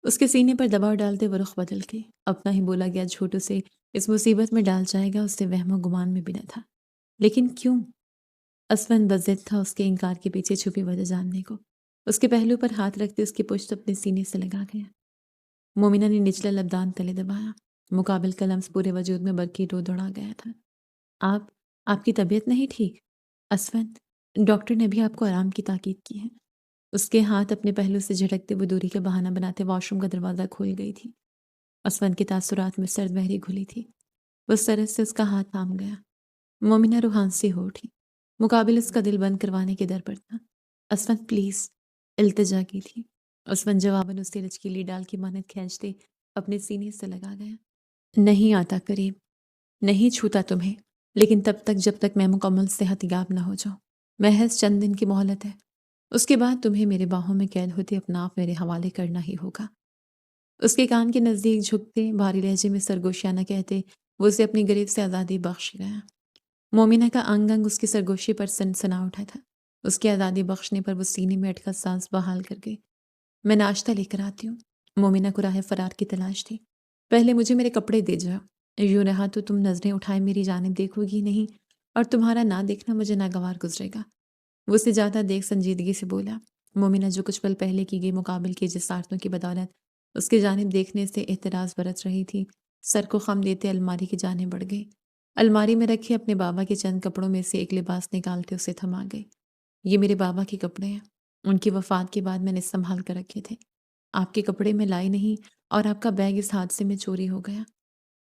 اس کے سینے پر دباؤ ڈالتے وہ رخ بدل گئی۔ اپنا ہی بولا گیا جھوٹ اسے اس مصیبت میں ڈال جائے گا، اس سے وہم و گمان میں بھی نہ تھا۔ لیکن کیوں؟ اسفند بضد تھا اس کے انکار کے پیچھے چھپی وجہ جاننے کو۔ اس کے پہلو پر ہاتھ رکھتے اس کی پشت اپنے سینے سے لگا گیا۔ مومنہ نے نچلا لبدان تلے دبایا۔ مقابل کا لمس پورے وجود میں برقی رو دوڑا گیا تھا۔ آپ کی طبیعت نہیں ٹھیک؟ اسفند، ڈاکٹر نے بھی آپ کو آرام کی تاکید کی ہے۔ اس کے ہاتھ اپنے پہلو سے جھٹکتے وہ دوری کا بہانہ بناتے واش روم کا دروازہ کھول گئی تھی۔ اسفند کے تاثرات میں سرد بحری گھلی تھی۔ وہ سرد سے اس کا ہاتھ تھام گیا۔ مومنہ روحان سی ہو اٹھی۔ مقابل اس کا دل بند کروانے کے در پر تھا۔ اسفند پلیز، التجا کی تھی۔ اسفند جواباً اسے لچکیلی ڈال کی مانند کھینچتے اپنے سینے سے لگا گیا۔ نہیں آتا قریب، نہیں چھوتا تمہیں، لیکن تب تک جب تک میں مکمل صحت یاب نہ ہو جاؤں۔ محض چند دن کی مہلت ہے، اس کے بعد تمہیں میرے باہوں میں قید ہوتے اپنا آپ میرے حوالے کرنا ہی ہوگا۔ اس کے کان کے نزدیک جھکتے، بھاری لہجے میں سرگوشیانہ کہتے، وہ اسے اپنی گریف سے آزادی بخش گیا۔ مومنہ کا انگ انگ اس کی سرگوشی پر سنسنا اٹھا تھا۔ اس کی آزادی بخشنے پر وہ سینے میں اٹکا سانس بحال کر گئی۔ میں ناشتہ لے کر آتی ہوں۔ مومنہ کو راہ فرار کی تلاش تھی۔ پہلے مجھے میرے کپڑے دے جاؤ، یوں رہا تو تم نظریں اٹھائے میری جانب دیکھو گی نہیں، اور تمہارا نہ دیکھنا مجھے ناگوار گزرے گا۔ وہ اسے جاتا دیکھ سنجیدگی سے بولا۔ مومنہ جو کچھ پل پہلے کی گئی مقابل کی جسارتوں کی بدولت اس کی جانب دیکھنے سے احتراز برت رہی تھی، سر کو خم دیتے الماری کی جانب بڑھ گئی۔ الماری میں رکھے اپنے بابا کے چند کپڑوں میں سے ایک لباس نکالتے اسے تھما گئی۔ یہ میرے بابا کے کپڑے ہیں، ان کی وفات کے بعد میں نے سنبھال کر رکھے تھے۔ آپ کے کپڑے میں لائی نہیں، اور آپ کا بیگ اس حادثے میں چوری ہو گیا۔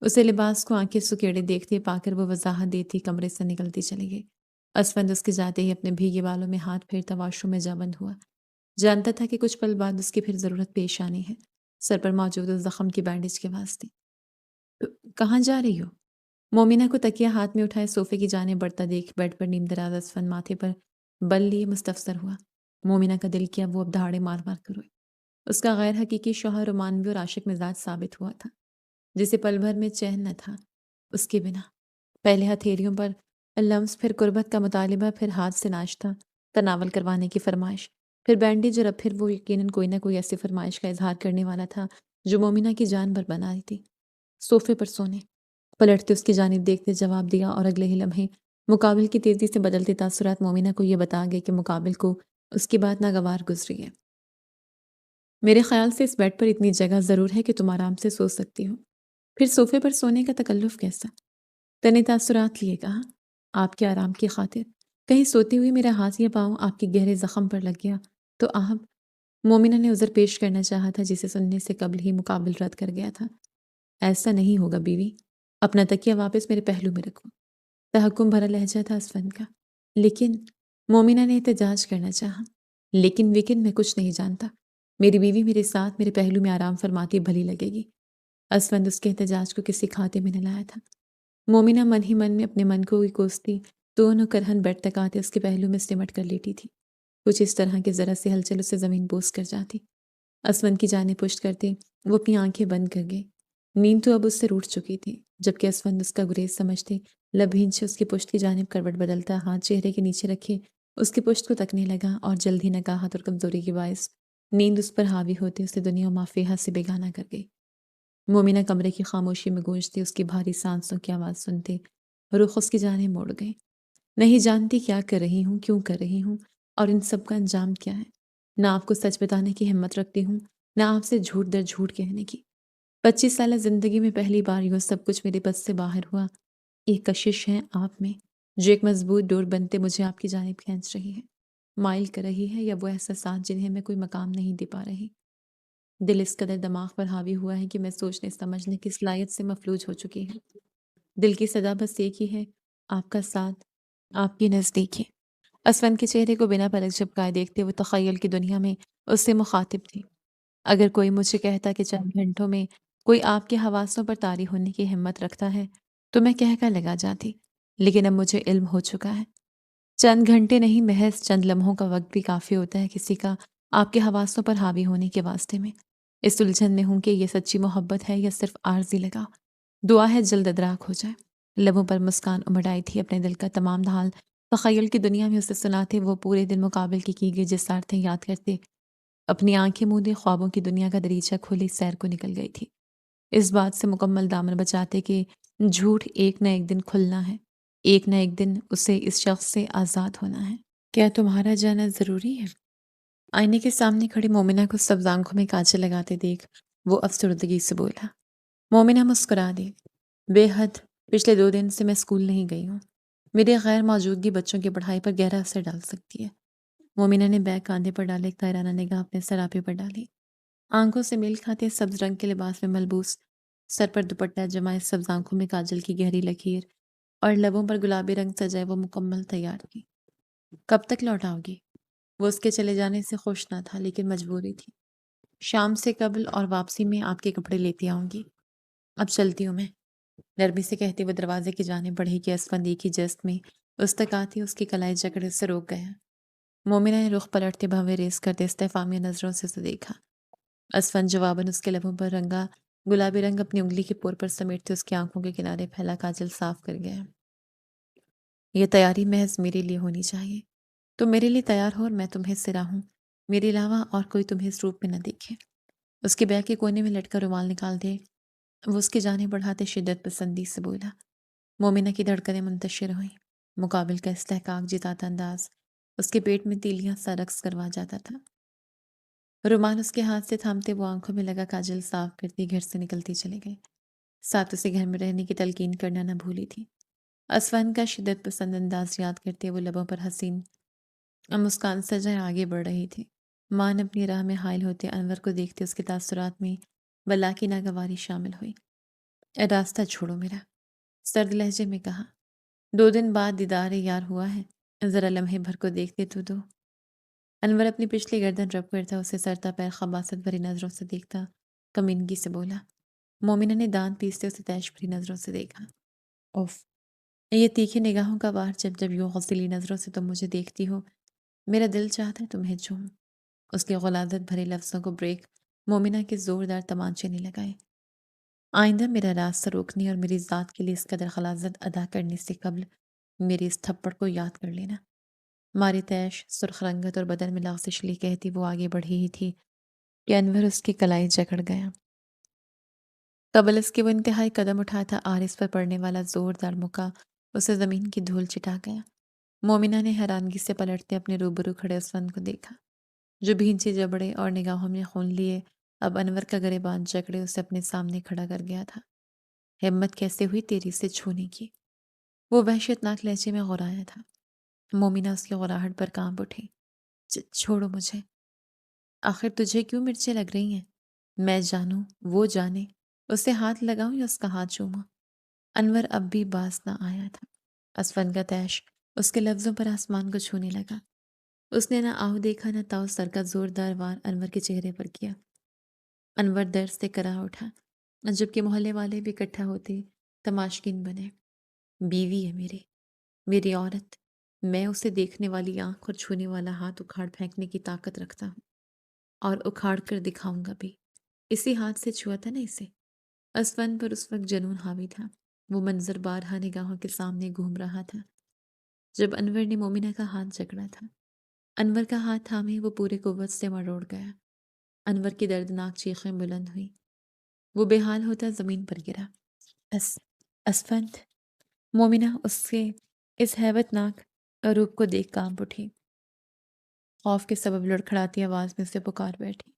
اسے لباس کو آنکھیں سکیڑے دیکھتے پا کر وہ وضاحت دیتی کمرے سے نکلتی چلی گئی۔ اسفند اس کے جاتے ہی اپنے بھیگے بالوں میں ہاتھ پھیرتا واش روم میں جا بند ہوا۔ جانتا تھا کہ کچھ پل بعد اس کی پھر ضرورت پیش آنی ہے، سر پر موجود اس زخم کی بینڈیج کے واسطے۔ کہاں جا رہی ہو؟ مومنہ کو تکیہ ہاتھ میں اٹھائے صوفے کی جانب بڑھتا دیکھ بیڈ پر نیم دراز اسفند ماتھے پر بل لیے مستفسر ہوا۔ مومنہ کا دل کیا وہ اب دہاڑے مار مار کر روئے۔ اس کا غیر حقیقی شوہر رومانوی اور عاشق مزاج ثابت ہوا تھا، جسے پل بھر میں چین نہ تھا اس کے بنا۔ پہلے ہتھیلیوں پر لمس، پھر قربت کا مطالبہ، پھر ہاتھ سے ناشتہ تناول کروانے کی فرمائش، پھر بینڈیج، اور اب پھر وہ یقیناً کوئی نہ کوئی ایسی فرمائش کا اظہار کرنے والا تھا جو مومنہ کی جان بھر بنا تھی۔ صوفے پر سونے، پلٹتے اس کی جانب دیکھتے جواب دیا، اور اگلے ہی لمحے مقابل کی تیزی سے بدلتے تاثرات مومنہ کو یہ بتا گئے کہ مقابل کو اس کی بات ناگوار گزری ہے۔ میرے خیال سے اس بیڈ پر اتنی جگہ ضرور ہے کہ تم آرام سے سو سکتی ہو، پھر صوفے پر سونے کا تکلف کیسا؟ تنے تاثرات لیے کہا، آپ کے آرام کی خاطر کہیں سوتی ہوئی میرا ہاتھ یا پاؤں آپ کے گہرے زخم پر لگ گیا تو آپ… مومنہ نے عذر پیش کرنا چاہا تھا جسے سننے سے قبل ہی مقابل رد کر گیا تھا۔ ایسا نہیں ہوگا بیوی، اپنا تکیہ واپس میرے پہلو میں رکھو۔ تحکم بھرا لہجہ تھا اسفند کا۔ لیکن… مومنہ نے احتجاج کرنا چاہا۔ لیکن میں کچھ نہیں جانتا۔ میری بیوی میرے ساتھ میرے پہلو میں آرام فرماتی بھلی لگے گی۔ اسفند اس کے احتجاج کو کسی کھاتے میں نہ لایا تھا۔ مومنہ من ہی من میں اپنے من کو کوستی دونوں کرہن بیڈ تک آتے اس کے پہلو میں سمٹ کر لیٹی تھی۔ کچھ اس طرح کہ ذرا سے ہلچل اسے زمین بوس کر جاتی۔ اسفند کی جانب پشت کرتے وہ اپنی آنکھیں بند کر گئی۔ نیند تو اب اس سے روٹھ چکی تھی، جبکہ اسفند اس کا گریز سمجھتے لب بھینچے اس کی پشت کی جانب کروٹ بدلتا ہاتھ چہرے کے نیچے رکھے اس کی پشت کو تکنے لگا، اور جلد ہی نکاہت اور کمزوری کے باعث نیند اس پر حاوی ہوتے اسے دنیا و مافیہا سے بیگانہ کر گئی۔ مومنہ کمرے کی خاموشی میں گونجتی اس کی بھاری سانسوں کی آواز سنتے رخ اس کی جانب موڑ گئی۔ نہیں جانتی کیا کر رہی ہوں، کیوں کر رہی ہوں، اور ان سب کا انجام کیا ہے۔ نہ آپ کو سچ بتانے کی ہمت رکھتی ہوں، نہ آپ سے جھوٹ در جھوٹ کہنے کی۔ 25 سالہ زندگی میں پہلی بار یوں سب کچھ میرے بس سے باہر ہوا۔ ایک کشش ہے آپ میں جو ایک مضبوط ڈور بنتے مجھے آپ کی جانب کھینچ رہی ہے، مائل کر رہی ہے، یا وہ احساسات جنہیں میں کوئی مقام نہیں دے پا رہی۔ دل اس قدر دماغ پر حاوی ہوا ہے کہ میں سوچنے سمجھنے کی صلاحیت سے مفلوج ہو چکی ہوں۔ دل کی صدا بس ایک ہی ہے، آپ کا ساتھ، آپ کی نزدیکی۔ اسفند کے چہرے کو بنا پلک جھپکائے دیکھتے وہ تخیل کی دنیا میں اس سے مخاطب تھی۔ اگر کوئی مجھے کہتا کہ چند گھنٹوں میں کوئی آپ کے حواسوں پر طاری ہونے کی ہمت رکھتا ہے تو میں کہہ کر لگا جاتی، لیکن اب مجھے علم ہو چکا ہے۔ چند گھنٹے نہیں، محض چند لمحوں کا وقت بھی کافی ہوتا ہے کسی کا آپ کے حواسوں پر حاوی ہونے کے واسطے میں۔ اس الجھن میں ہوں کہ یہ سچی محبت ہے یا صرف عارضی لگا۔ دعا ہے جلد ادراک ہو جائے۔ لبوں پر مسکان امڑ آئی تھی، اپنے دل کا تمام حال تخیل کی دنیا میں اسے سناتے وہ پورے دن مقابل کی گئی جسارتیں یاد کرتے اپنی آنکھیں مودے خوابوں کی دنیا کا دریچہ کھولی سیر کو نکل گئی تھی، اس بات سے مکمل دامن بچاتے کہ جھوٹ ایک نہ ایک دن کھلنا ہے، ایک نہ ایک دن اسے اس شخص سے آزاد ہونا ہے۔ کیا تمہارا جانا ضروری ہے؟ آئینے کے سامنے کھڑی مومنہ کو سبز آنکھوں میں کانچے لگاتے دیکھ وہ افسردگی سے بولا۔ مومنہ مسکرا دی۔ بے حد، پچھلے 2 دن سے میں اسکول نہیں گئی ہوں۔ میری غیر موجودگی بچوں کی پڑھائی پر گہرا اثر ڈال سکتی ہے۔ مومنہ نے بیگ کاندھے پر ڈالے، ایک تائرانہ نگاہ اپنے سراپے پر ڈالی۔ آنکھوں سے میل کھاتے سبز رنگ کے لباس میں ملبوس، سر پر دوپٹہ جمائے، سبز آنکھوں میں کاجل کی گہری لکیر اور لبوں پر گلابی رنگ سجائے وہ مکمل تیار تھی۔ کب تک لوٹ آؤ گی؟ وہ اس کے چلے جانے سے خوش نہ تھا، لیکن مجبوری تھی۔ شام سے قبل اور واپسی میں آپ کے کپڑے لیتی آؤں گی۔ اب چلتی ہوں میں، نرمی سے کہتے وہ دروازے کی جانب بڑھی کہ اسفند ایک ہی جست میں اس تک آتی اس کی کلائی جکڑ سے روک گیا۔ مومنہ نے رخ پلٹتے بھویں ریز کرتے استفہامیہ نظروں سے اسے دیکھا۔ اسفن جواباً اس کے لبوں پر رنگا گلابی رنگ اپنی انگلی کی پور پر سمیٹتے اس کی آنکھوں کے کنارے پھیلا کاجل صاف کر گیا۔ یہ تیاری محض میرے لیے ہونی چاہیے۔ تم میرے لیے تیار ہو اور میں تمہیں سراہوں، میرے علاوہ اور کوئی تمہیں اس روپ میں نہ دیکھے۔ اس کے بیگ کے کونے میں لٹکا رومال نکال دے وہ اس کی جانب بڑھاتے شدت پسندی سے بولا۔ مومنہ کی دھڑکنیں منتشر ہوئیں۔ مقابل کا استحقاق جتاتا انداز اس کے پیٹ میں تیلیاں سا رقص کروا جاتا تھا۔ رومال اس کے ہاتھ سے تھامتے وہ آنکھوں میں لگا کاجل صاف کرتی گھر سے نکلتی چلے گئی۔ ساتھ اسے گھر میں رہنے کی تلقین کرنا نہ بھولی تھی۔ اسفن کا شدت پسند انداز یاد کرتے وہ لبوں پر حسین مسکان سجائے آگے بڑھ رہی تھی۔ مان اپنی راہ میں حائل ہوتے انور کو دیکھتے اس کے تاثرات میں بلا کی ناگواری شامل ہوئی۔ راستہ چھوڑو میرا، سرد لہجے میں کہا۔ 2 دن بعد دیدار یار ہوا ہے، ذرا لمحے بھر کو دیکھتے تو دو۔ انور اپنی پچھلی گردن رب کرتا اسے سرتا پیر خباثت بھری نظروں سے دیکھتا کمینگی سے بولا۔ مومنہ نے دانت پیستے اسے تیش بھری نظروں سے دیکھا۔ اوف، یہ تیکھے نگاہوں کا وار جب جب یوں غسیلی نظروں سے تم مجھے دیکھتی ہو، میرا دل چاہتا ہے تمہیں چوموں۔ اس کے غلاظت بھرے لفظوں کو بریک مومنہ کے زوردار تمانچے نے لگائے۔ آئندہ میرا راستہ روکنے اور میری ذات کے لیے اس قدر غلاظت ادا کرنے سے قبل میری اس تھپڑ کو یاد کر لینا۔ ماری تیش سرخ رنگت اور بدن میں لغزش لی کہتی وہ آگے بڑھی ہی تھی کہ انور اس کی کلائی جکڑ گیا۔ قبل اس کے وہ انتہائی قدم اٹھاتا آرس پر پڑنے والا زوردار مکہ اسے زمین کی دھول چٹا گیا۔ مومنہ نے حیرانگی سے پلٹتے اپنے روبرو کھڑے اسفند کو دیکھا جو بھینچے جبڑے اور نگاہوں میں خون لیے اب انور کا گریبان جکڑے اسے اپنے سامنے کھڑا کر گیا تھا۔ ہمت کیسے ہوئی تیری سے چھونے کی؟ وہ وحشتناک لہجے میں غرایا تھا۔ مومنہ اس کی غراہٹ پر کانپ اٹھی۔ چھوڑو مجھے۔ آخر تجھے کیوں مرچیں لگ رہی ہیں؟ میں جانوں، وہ جانے، اسے ہاتھ لگاؤں یا اس کا ہاتھ چوموں؟ انور اب بھی باز نہ آیا تھا۔ اسفن کا تیش اس کے لفظوں پر آسمان کو چھونے لگا۔ اس نے نہ آؤ دیکھا نہ تاؤ سر کا زوردار وار انور کے چہرے پر کیا۔ انور درد سے کرا اٹھا جبکہ محلے والے بھی اکٹھا ہوتے تماشکین بنے۔ بیوی ہے میری عورت، میں اسے دیکھنے والی آنکھ اور چھونے والا ہاتھ اکھاڑ پھینکنے کی طاقت رکھتا ہوں اور اکھاڑ کر دکھاؤں گا بھی۔ اسی ہاتھ سے چھوا تھا نا اسے۔ اسفن پر اس وقت جنون حاوی تھا۔ وہ منظر بارہا نگاہوں کے سامنے گھوم رہا تھا جب انور نے مومنہ کا ہاتھ جکڑا تھا۔ انور کا ہاتھ تھامے وہ پورے قوت سے مروڑ گیا۔ انور کی دردناک چیخیں بلند ہوئی۔ وہ بے حال ہوتا زمین پر گرا۔ اس اسفند! مومنہ اس کے اس ہیبت ناک روپ کو دیکھ کانپ اٹھی۔ خوف کے سبب لڑکھڑاتی آواز میں اسے پکار بیٹھی۔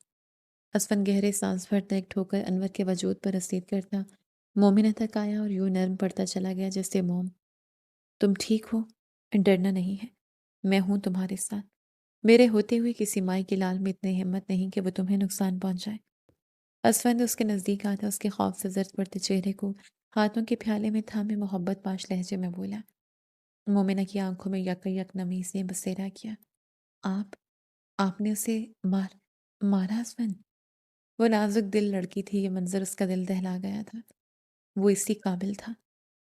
اسفند گہرے سانس بھرتا ایک ٹھوکر انور کے وجود پر رسید کرتا مومنہ تک آیا اور یوں نرم پڑتا چلا گیا جیسے موم۔ تم ٹھیک ہو؟ ڈرنا نہیں ہے، میں ہوں تمہارے ساتھ۔ میرے ہوتے ہوئے کسی مائی کی لال میں اتنی ہمت نہیں کہ وہ تمہیں نقصان پہنچائے۔ اسفند اس کے نزدیک آتا اس کے خوف سے زرد پڑتے چہرے کو ہاتھوں کے پھیالے میں تھامے محبت پاش لہجے میں بولا۔ مومنہ کی آنکھوں میں یک یک نمی سے بسیرا کیا۔ آپ نے اسے مارا اسفند؟ وہ نازک دل لڑکی تھی، یہ منظر اس کا دل دہلا گیا تھا۔ وہ اسی قابل تھا،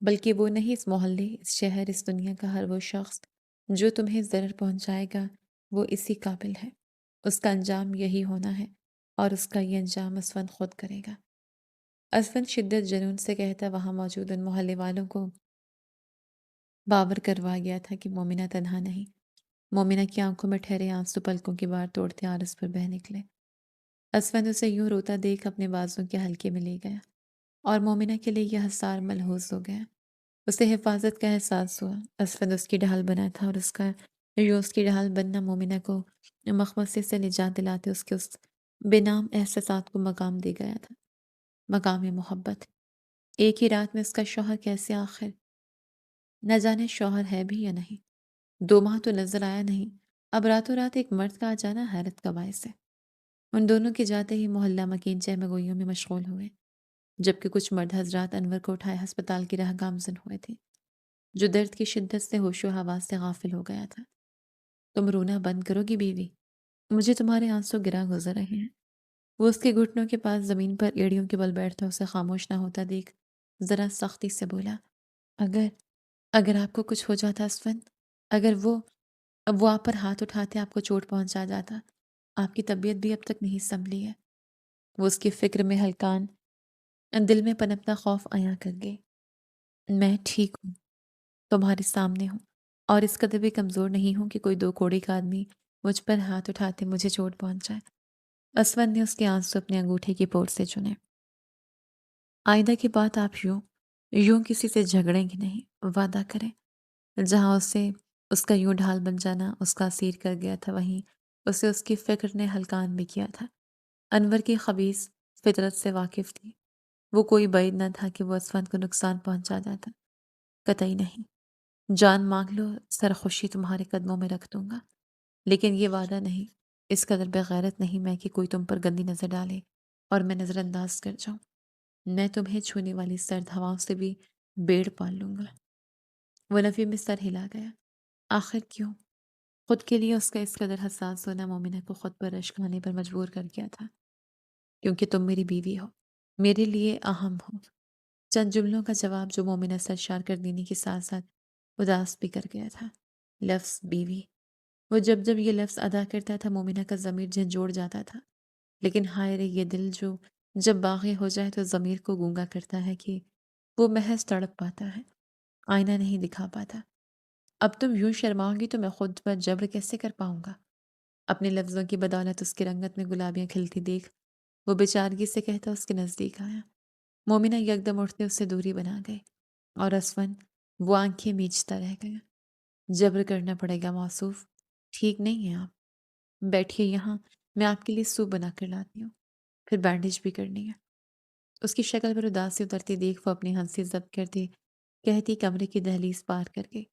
بلکہ وہ نہیں، اس محلے، اس شہر، اس دنیا کا ہر وہ شخص جو تمہیں ضرر پہنچائے گا وہ اسی قابل ہے۔ اس کا انجام یہی ہونا ہے اور اس کا یہ انجام اسفند خود کرے گا۔ اسفند شدت جنون سے کہتا وہاں موجود ان محلے والوں کو باور کروا گیا تھا کہ مومنہ تنہا نہیں۔ مومنہ کی آنکھوں میں ٹھہرے آنسو پلکوں کی بار توڑتے آرس پر بہہ نکلے۔ اسفند اسے یوں روتا دیکھ اپنے بازوں کے حلقے میں لے گیا اور مومنہ کے لیے یہ حصار ملحوظ ہو گیا۔ اسے حفاظت کا احساس ہوا۔ اسفند اس کی ڈھال بنا تھا اور اس کا یوں اس کی ڈھال بننا مومنہ کو مخمصے سے نجات دلاتے اس کے اس بے نام احساسات کو مقام دے گیا تھا، مقام محبت۔ ایک ہی رات میں اس کا شوہر کیسے آخر؟ نہ جانے شوہر ہے بھی یا نہیں۔ 2 ماہ تو نظر آیا نہیں، اب راتوں رات ایک مرد کا آ جانا حیرت کا باعث ہے۔ ان دونوں کے جاتے ہی محلہ مکین چہمگوئیوں میں مشغول ہوئے، جبکہ کچھ مرد حضرات انور کو اٹھائے ہسپتال کی راہ گامزن ہوئے تھے جو درد کی شدت سے ہوش و حواس سے غافل ہو گیا تھا۔ تم رونا بند کرو گی بیوی؟ مجھے تمہارے آنسو گرا گزر رہے ہیں۔ وہ اس کے گھٹنوں کے پاس زمین پر ایڑیوں کے بل بیٹھتا اسے خاموش نہ ہوتا دیکھ ذرا سختی سے بولا۔ اگر آپ کو کچھ ہو جاتا اسفند، اگر وہ آپ پر ہاتھ اٹھاتے آپ کو چوٹ پہنچا جاتا، آپ کی طبیعت بھی اب تک نہیں سنبھلی ہے۔ وہ اس کی فکر میں ہلکان، دل میں پنپتا خوف عیاں کر گئی۔ میں ٹھیک ہوں، تمہارے سامنے ہوں، اور اس قدر بھی کمزور نہیں ہوں کہ کوئی دو کوڑی کا آدمی مجھ پر ہاتھ اٹھاتے مجھے چوٹ پہنچ جائے۔ اسود نے اس کے آنسو اپنے انگوٹھے کی پوٹ سے چنے۔ آئندہ کی بات آپ یوں کسی سے جھگڑیں گے نہیں، وعدہ کریں۔ جہاں اس کا یوں ڈھال بن جانا اس کا اسیر کر گیا تھا، وہیں اسے اس کی فکر نے ہلکان بھی کیا تھا۔ انور کی خبیث فطرت سے واقف تھی۔ وہ کوئی بعید نہ تھا کہ وہ اسود کو نقصان پہنچا جاتا۔ قطعی نہیں۔ جان مانگ لو، سرخوشی تمہارے قدموں میں رکھ دوں گا، لیکن یہ وعدہ نہیں، اس قدر بغیرت نہیں میں کہ کوئی تم پر گندی نظر ڈالے اور میں نظر انداز کر جاؤں۔ میں تمہیں چھونے والی سرد ہواؤں سے بھی بیڑ پال لوں گا۔ وہ نفی میں سر ہلا گیا۔ آخر کیوں؟ خود کے لیے اس کا اس قدر حساس ہونا مومنہ کو خود پر رشک کھانے پر مجبور کر گیا تھا۔ کیونکہ تم میری بیوی ہو، میرے لیے اہم ہو۔ چند جملوں کا جواب جو مومنہ سرشار کر دینے کے ساتھ ساتھ اداس بھی کر گیا تھا۔ لفظ بیوی، وہ جب جب یہ لفظ ادا کرتا تھا مومنہ کا ضمیر جھنجھوڑ جاتا تھا۔ لیکن ہائے رے، یہ دل جو جب باغی ہو جائے تو ضمیر کو گونگا کرتا ہے کہ وہ محض تڑپ پاتا ہے، آئینہ نہیں دکھا پاتا۔ اب تم یوں شرماؤ گی تو میں خود پر جبر کیسے کر پاؤں گا؟ اپنے لفظوں کی بدولت اس کی رنگت میں گلابیاں کھلتی دیکھ وہ بیچارگی سے کہتا اس کے نزدیک آیا۔ مومنہ یکدم اٹھتے اس سے دوری بنا گئے، اور اسون وہ آنکھیں میچتا رہ گیا۔ جبر کرنا پڑے گا موصوف، ٹھیک نہیں ہے آپ، بیٹھیے یہاں، میں آپ کے لیے سوپ بنا کر لاتی ہوں، پھر بینڈیج بھی کرنی ہے۔ اس کی شکل پر اداسی اترتی دیکھ وہ اپنی ہنسی ضبط کرتی کہتی کمرے کی دہلیز پار کر گئی۔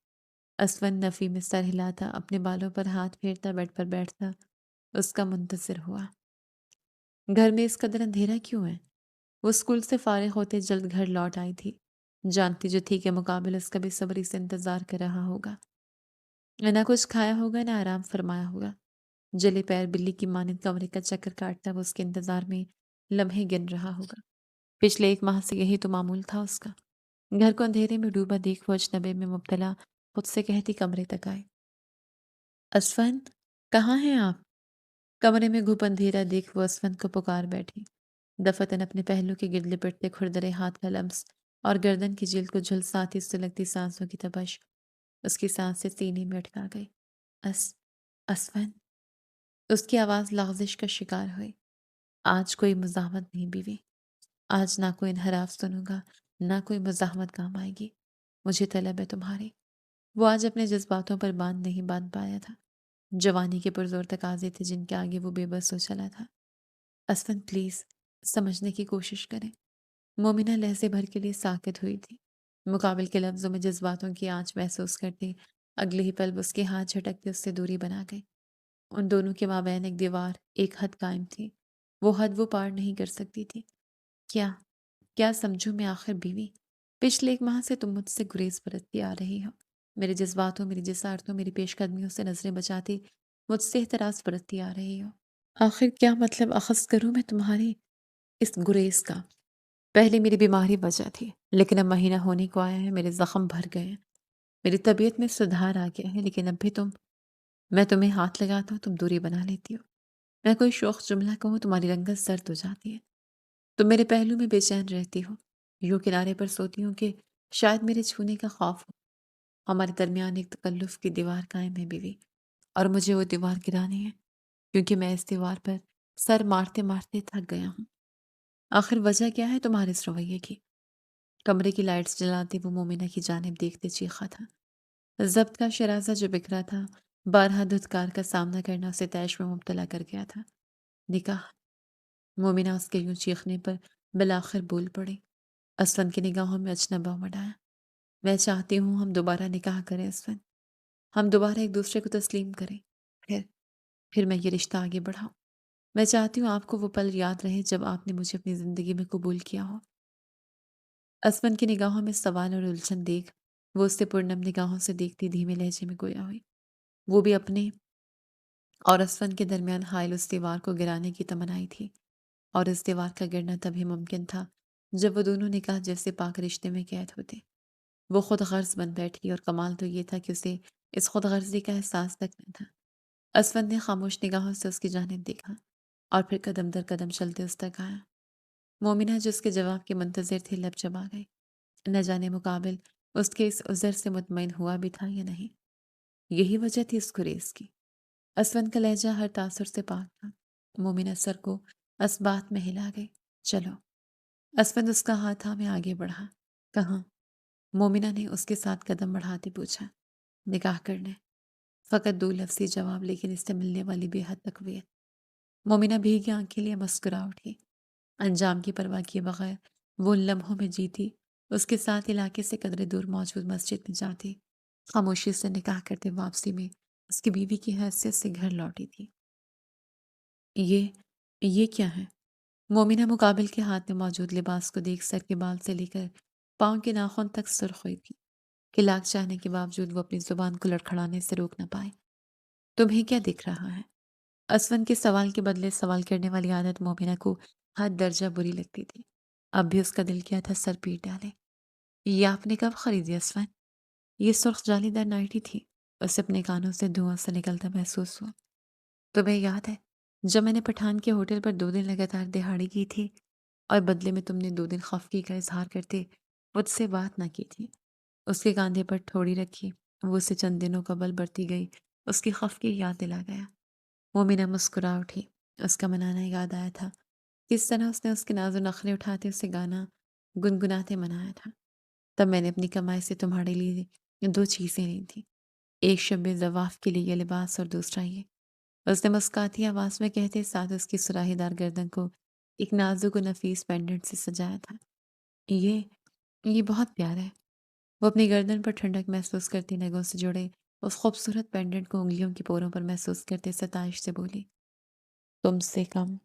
اسون نفی میں سر ہلاتا، اپنے بالوں پر ہاتھ پھیرتا، بیڈ پر بیٹھتا اس کا منتظر ہوا۔ گھر میں اس قدر اندھیرا کیوں ہے؟ وہ اسکول سے فارغ ہوتے جلد گھر لوٹ آئی تھی، جانتی جو تھی کہ مقابل اس کا بے صبری سے انتظار کر رہا ہوگا۔ نہ کچھ کھایا ہوگا نہ آرام فرمایا ہوگا۔ جلے پیر بلی کی مانند کمرے کا چکر کاٹتا وہ اس کے انتظار میں لمحے گن رہا ہوگا۔ پچھلے 1 ماہ سے یہی تو معمول تھا اس کا۔ گھر کو اندھیرے میں ڈوبا دیکھ وہ اجنبے میں مبتلا خود سے کہتی کمرے تک آئے۔ اسفند، کہاں ہیں آپ؟ کمرے میں گھپ اندھیرا دیکھ وہ اسفند کو پکار بیٹھی۔ دفتن اپنے پہلو کے گرد لپٹتے کھردرے ہاتھ کا لمس اور گردن کی جلد کو جھلساتی اس سے لگتی سانسوں کی تپش اس کی سانس سے سینے میں اٹکا گئی۔ اسفند، اس کی آواز لغزش کا شکار ہوئی۔ آج کوئی مزاحمت نہیں بیوی، آج نہ کوئی انحراف سنوں گا نہ کوئی مزاحمت کام آئے گی، مجھے طلب ہے تمہاری۔ وہ آج اپنے جذباتوں پر باندھ نہیں باندھ پایا تھا۔ جوانی کے پرزور تقاضے تھے جن کے آگے وہ بے بس ہو چلا تھا۔ اسفند پلیز سمجھنے کی کوشش کریں۔ مومنہ لہجے بھر کے لیے ساکت ہوئی تھی، مقابل کے لفظوں میں جذباتوں کی آنچ محسوس کرتے اگلے ہی پل اس کے ہاتھ جھٹکتے اس سے دوری بنا گئی۔ ان دونوں کے مابین ایک دیوار، ایک حد قائم تھی، وہ حد وہ پار نہیں کر سکتی تھی۔ کیا کیا سمجھوں میں آخر بیوی؟ پچھلے 1 ماہ سے تم مجھ سے گریز برتتی آ رہی ہو، میرے جذباتوں، میری جسارتوں، میری پیش قدمیوں سے نظریں بچاتی مجھ سے احتراز برتتی آ رہی ہو۔ آخر کیا مطلب اخذ کروں میں تمہاری اس گریز کا؟ پہلے میری بیماری وجہ تھی، لیکن اب مہینہ ہونے کو آیا ہے، میرے زخم بھر گئے ہیں، میری طبیعت میں سدھار آ گیا ہے، لیکن اب بھی میں تمہیں ہاتھ لگاتا ہوں تم دوری بنا لیتی ہو، میں کوئی شوخ جملہ کہوں تمہاری رنگت زرد ہو جاتی ہے، تم میرے پہلو میں بے چین رہتی ہو، یوں کنارے پر سوتی ہوں کہ شاید میرے چھونے کا خوف ہو۔ ہمارے درمیان ایک تکلف کی دیوار قائم ہے بیوی، اور مجھے وہ دیوار گرانی ہے، کیونکہ میں اس دیوار پر سر مارتے مارتے تھک گیا ہوں۔ آخر وجہ کیا ہے تمہارے اس رویے کی؟ کمرے کی لائٹس جلاتے وہ مومنہ کی جانب دیکھتے چیخا تھا۔ ضبط کا شرازہ جو بکھرا تھا، بارہا دھتکار کا سامنا کرنا اسے طیش میں مبتلا کر گیا تھا۔ نکاح؟ مومنہ اس کے یوں چیخنے پر بالآخر بول پڑی۔ اسفند کی نگاہوں میں اچنبا امڑ آیا۔ میں چاہتی ہوں ہم دوبارہ نکاح کریں اسفند، ہم دوبارہ ایک دوسرے کو تسلیم کریں، پھر میں یہ رشتہ آگے بڑھاؤں۔ میں چاہتی ہوں آپ کو وہ پل یاد رہے جب آپ نے مجھے اپنی زندگی میں قبول کیا ہو۔ اسفند کی نگاہوں میں سوال اور الجھن دیکھ وہ اس سے پرنم نگاہوں سے دیکھتی دھیمے لہجے میں گویا ہوئی۔ وہ بھی اپنے اور اسفند کے درمیان حائل اس دیوار کو گرانے کی تمنائی تھی، اور اس دیوار کا گرنا تبھی ممکن تھا جب وہ دونوں نکاح جیسے پاک رشتے میں قید ہوتے۔ وہ خود غرض بن بیٹھی، اور کمال تو یہ تھا کہ اسے اس خود غرضی کا احساس تک نہ تھا۔ اسفند نے خاموش نگاہوں سے اس کی جانب دیکھا۔ اور پھر قدم در قدم چلتے اس تک آیا۔ مومنہ جس کے جواب کے منتظر تھی لب چبا گئی۔ نہ جانے مقابل اس کے اس عذر سے مطمئن ہوا بھی تھا یا نہیں۔ یہی وجہ تھی اس گریز کی۔ اسون کا لہجہ ہر تاثر سے پاک تھا۔ مومنہ سر کو اسبات میں ہلا گئی۔ چلو۔ اسون اس کا ہاتھ تھامے آگے بڑھا۔ کہاں؟ مومنہ نے اس کے ساتھ قدم بڑھاتے پوچھا۔ نکاح کرنے۔ فقط دو لفظی جواب، لیکن اس سے ملنے والی بے حد تقویت۔ مومنہ بھیگی آنکھیں لیے مسکرا اٹھی۔ انجام کی پرواہ کیے بغیر وہ ان لمحوں میں جیتی اس کے ساتھ علاقے سے قدرے دور موجود مسجد میں جاتی، خاموشی سے نکاح کرتے واپسی میں اس کی بیوی کی حیثیت سے گھر لوٹی تھی۔ یہ یہ کیا ہے؟ مومنہ مقابل کے ہاتھ میں موجود لباس کو دیکھ سر کے بال سے لے کر پاؤں کے ناخن تک سرخ ہوئی تھی کہ لاکھ چاہنے کے باوجود وہ اپنی زبان کو لڑکھڑانے سے روک نہ پائے۔ تمہیں کیا دکھ رہا ہے؟ اسون کے سوال کے بدلے سوال کرنے والی عادت مومنہ کو حد درجہ بری لگتی تھی۔ اب بھی اس کا دل کیا تھا سر پیٹ ڈالے۔ یہ آپ نے کب خریدی اسون؟ یہ سرخ جالی دار نائٹی تھی۔ اسے اپنے کانوں سے دھواں سے نکلتا محسوس ہوا۔ تمہیں یاد ہے جب میں نے پٹھان کے ہوٹل پر 2 دن لگاتار دہاڑی کی تھی اور بدلے میں تم نے 2 دن خفگی کا اظہار کرتے مجھ سے بات نہ کی تھی؟ اس کے کاندھے پر تھوڑی رکھی، وہ اسے چند دنوں قبل بڑھتی گئی اس کی خفگی یاد دلا گیا۔ مومنہ مسکرا اٹھی۔ اس کا منانا یاد آیا تھا، کس طرح اس نے اس کے ناز و نخرے اٹھاتے اسے گانا گنگناتے منایا تھا۔ تب میں نے اپنی کمائی سے تمہارے لیے 2 چیزیں لی تھیں، ایک شب زواف کے لیے یہ لباس اور دوسرا یہ۔ اس نے مسکاتی آواز میں کہتے ساتھ اس کی سراہی دار گردن کو ایک نازک و نفیس پینڈنٹ سے سجایا تھا۔ یہ یہ بہت پیارا ہے۔ وہ اپنی گردن پر ٹھنڈک محسوس کرتی نگوں سے جڑے اس خوبصورت پینڈنٹ کو انگلیوں کی پوروں پر محسوس کرتے ستائش سے بولی۔ تم سے کم۔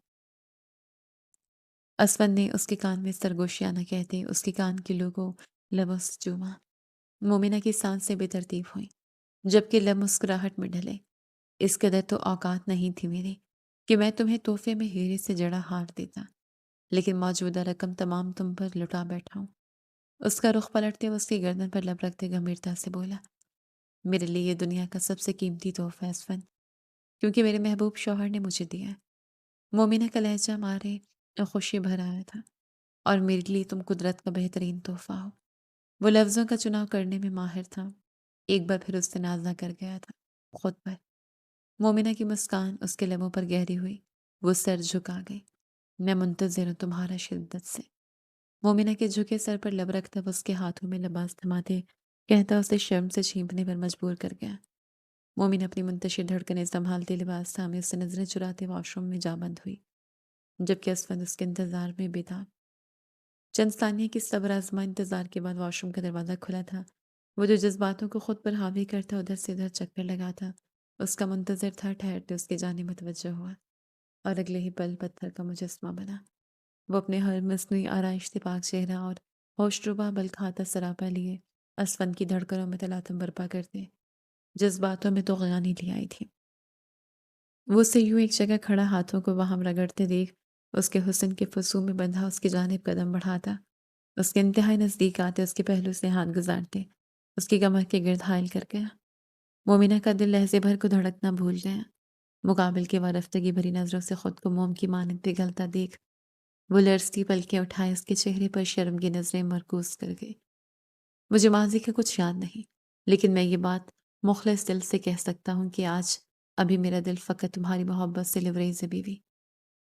اسون نے اس کے کان میں سرگوشیانہ کہتے اس کے کان کے لو کو لبوں سے چوما۔ مومنہ کی سانسیں بے ترتیب ہوئیں جبکہ لب مسکراہٹ میں ڈھلے۔ اس قدر تو اوقات نہیں تھی میری کہ میں تمہیں تحفے میں ہیرے سے جڑا ہار دیتا، لیکن موجودہ رقم تمام تم پر لٹا بیٹھا ہوں۔ اس کا رخ پلٹتے اس کی گردن پر لب رکھتے گمبھیرتا سے بولا، میرے لیے یہ دنیا کا سب سے قیمتی تحفہ ہے اسون، کیونکہ میرے محبوب شوہر نے مجھے دیا ہے۔ مومنہ کا لہجہ مارے خوشی بھر آیا تھا۔ اور میرے لیے تم قدرت کا بہترین تحفہ ہو۔ وہ لفظوں کا چناؤ کرنے میں ماہر تھا۔ ایک بار پھر اس سے نازا کر گیا تھا خود پر۔ مومنہ کی مسکان اس کے لبوں پر گہری ہوئی، وہ سر جھکا گئی۔ میں منتظر ہوں تمہارا شدت سے۔ مومنہ کے جھکے سر پر لب رکھتا وہ اس کے ہاتھوں میں لباس تھماتے کہتا اسے شرم سے چھینپنے پر مجبور کر گیا۔ مومنہ اپنی منتشر دھڑکنیں سنبھالتے لباس تھامے اس سے نظریں چراتے واش روم میں جا بند ہوئی، جبکہ اسود اس کے انتظار میں بیتاب۔ چند ثانیے کی صبر آزما انتظار کے بعد واش روم کا دروازہ کھلا تھا۔ وہ جو جذباتوں کو خود پر حاوی کرتا ادھر سے ادھر چکر لگاتا اس کا منتظر تھا، ٹھہرتے اس کی جانب متوجہ ہوا اور اگلے ہی پل پتھر کا مجسمہ بنا۔ وہ اپنے ہر مصنوعی آرائش سے پاک چہرہ اور ہوش ربا بل کھاتا سراپا لیے اسفن کی دھڑکنوں میں تلاطم برپا کرتے جذباتوں میں طغیانی لی آئی تھی۔ وہ اسے یوں ایک جگہ کھڑا ہاتھوں کو وہاں رگڑتے دیکھ اس کے حسن کے فسوں میں بندھا اس کی جانب قدم بڑھاتا، اس کے انتہائی نزدیک آتے اس کے پہلو سے ہاتھ گزارتے اس کی کمر کے گرد حائل کر گیا۔ مومنہ کا دل لحظے بھر کو دھڑکنا بھول گیا۔ مقابل کے وارفتگی بھری نظروں سے خود کو موم کی مانند پگھلتا دیکھ وہ لرزتی پلکیں اٹھائے اس کے چہرے پر شرم کی نظریں مرکوز کر گئی۔ مجھے ماضی کا کچھ یاد نہیں، لیکن میں یہ بات مخلص دل سے کہہ سکتا ہوں کہ آج ابھی میرا دل فقط تمہاری محبت سے لبریز ہے بیوی۔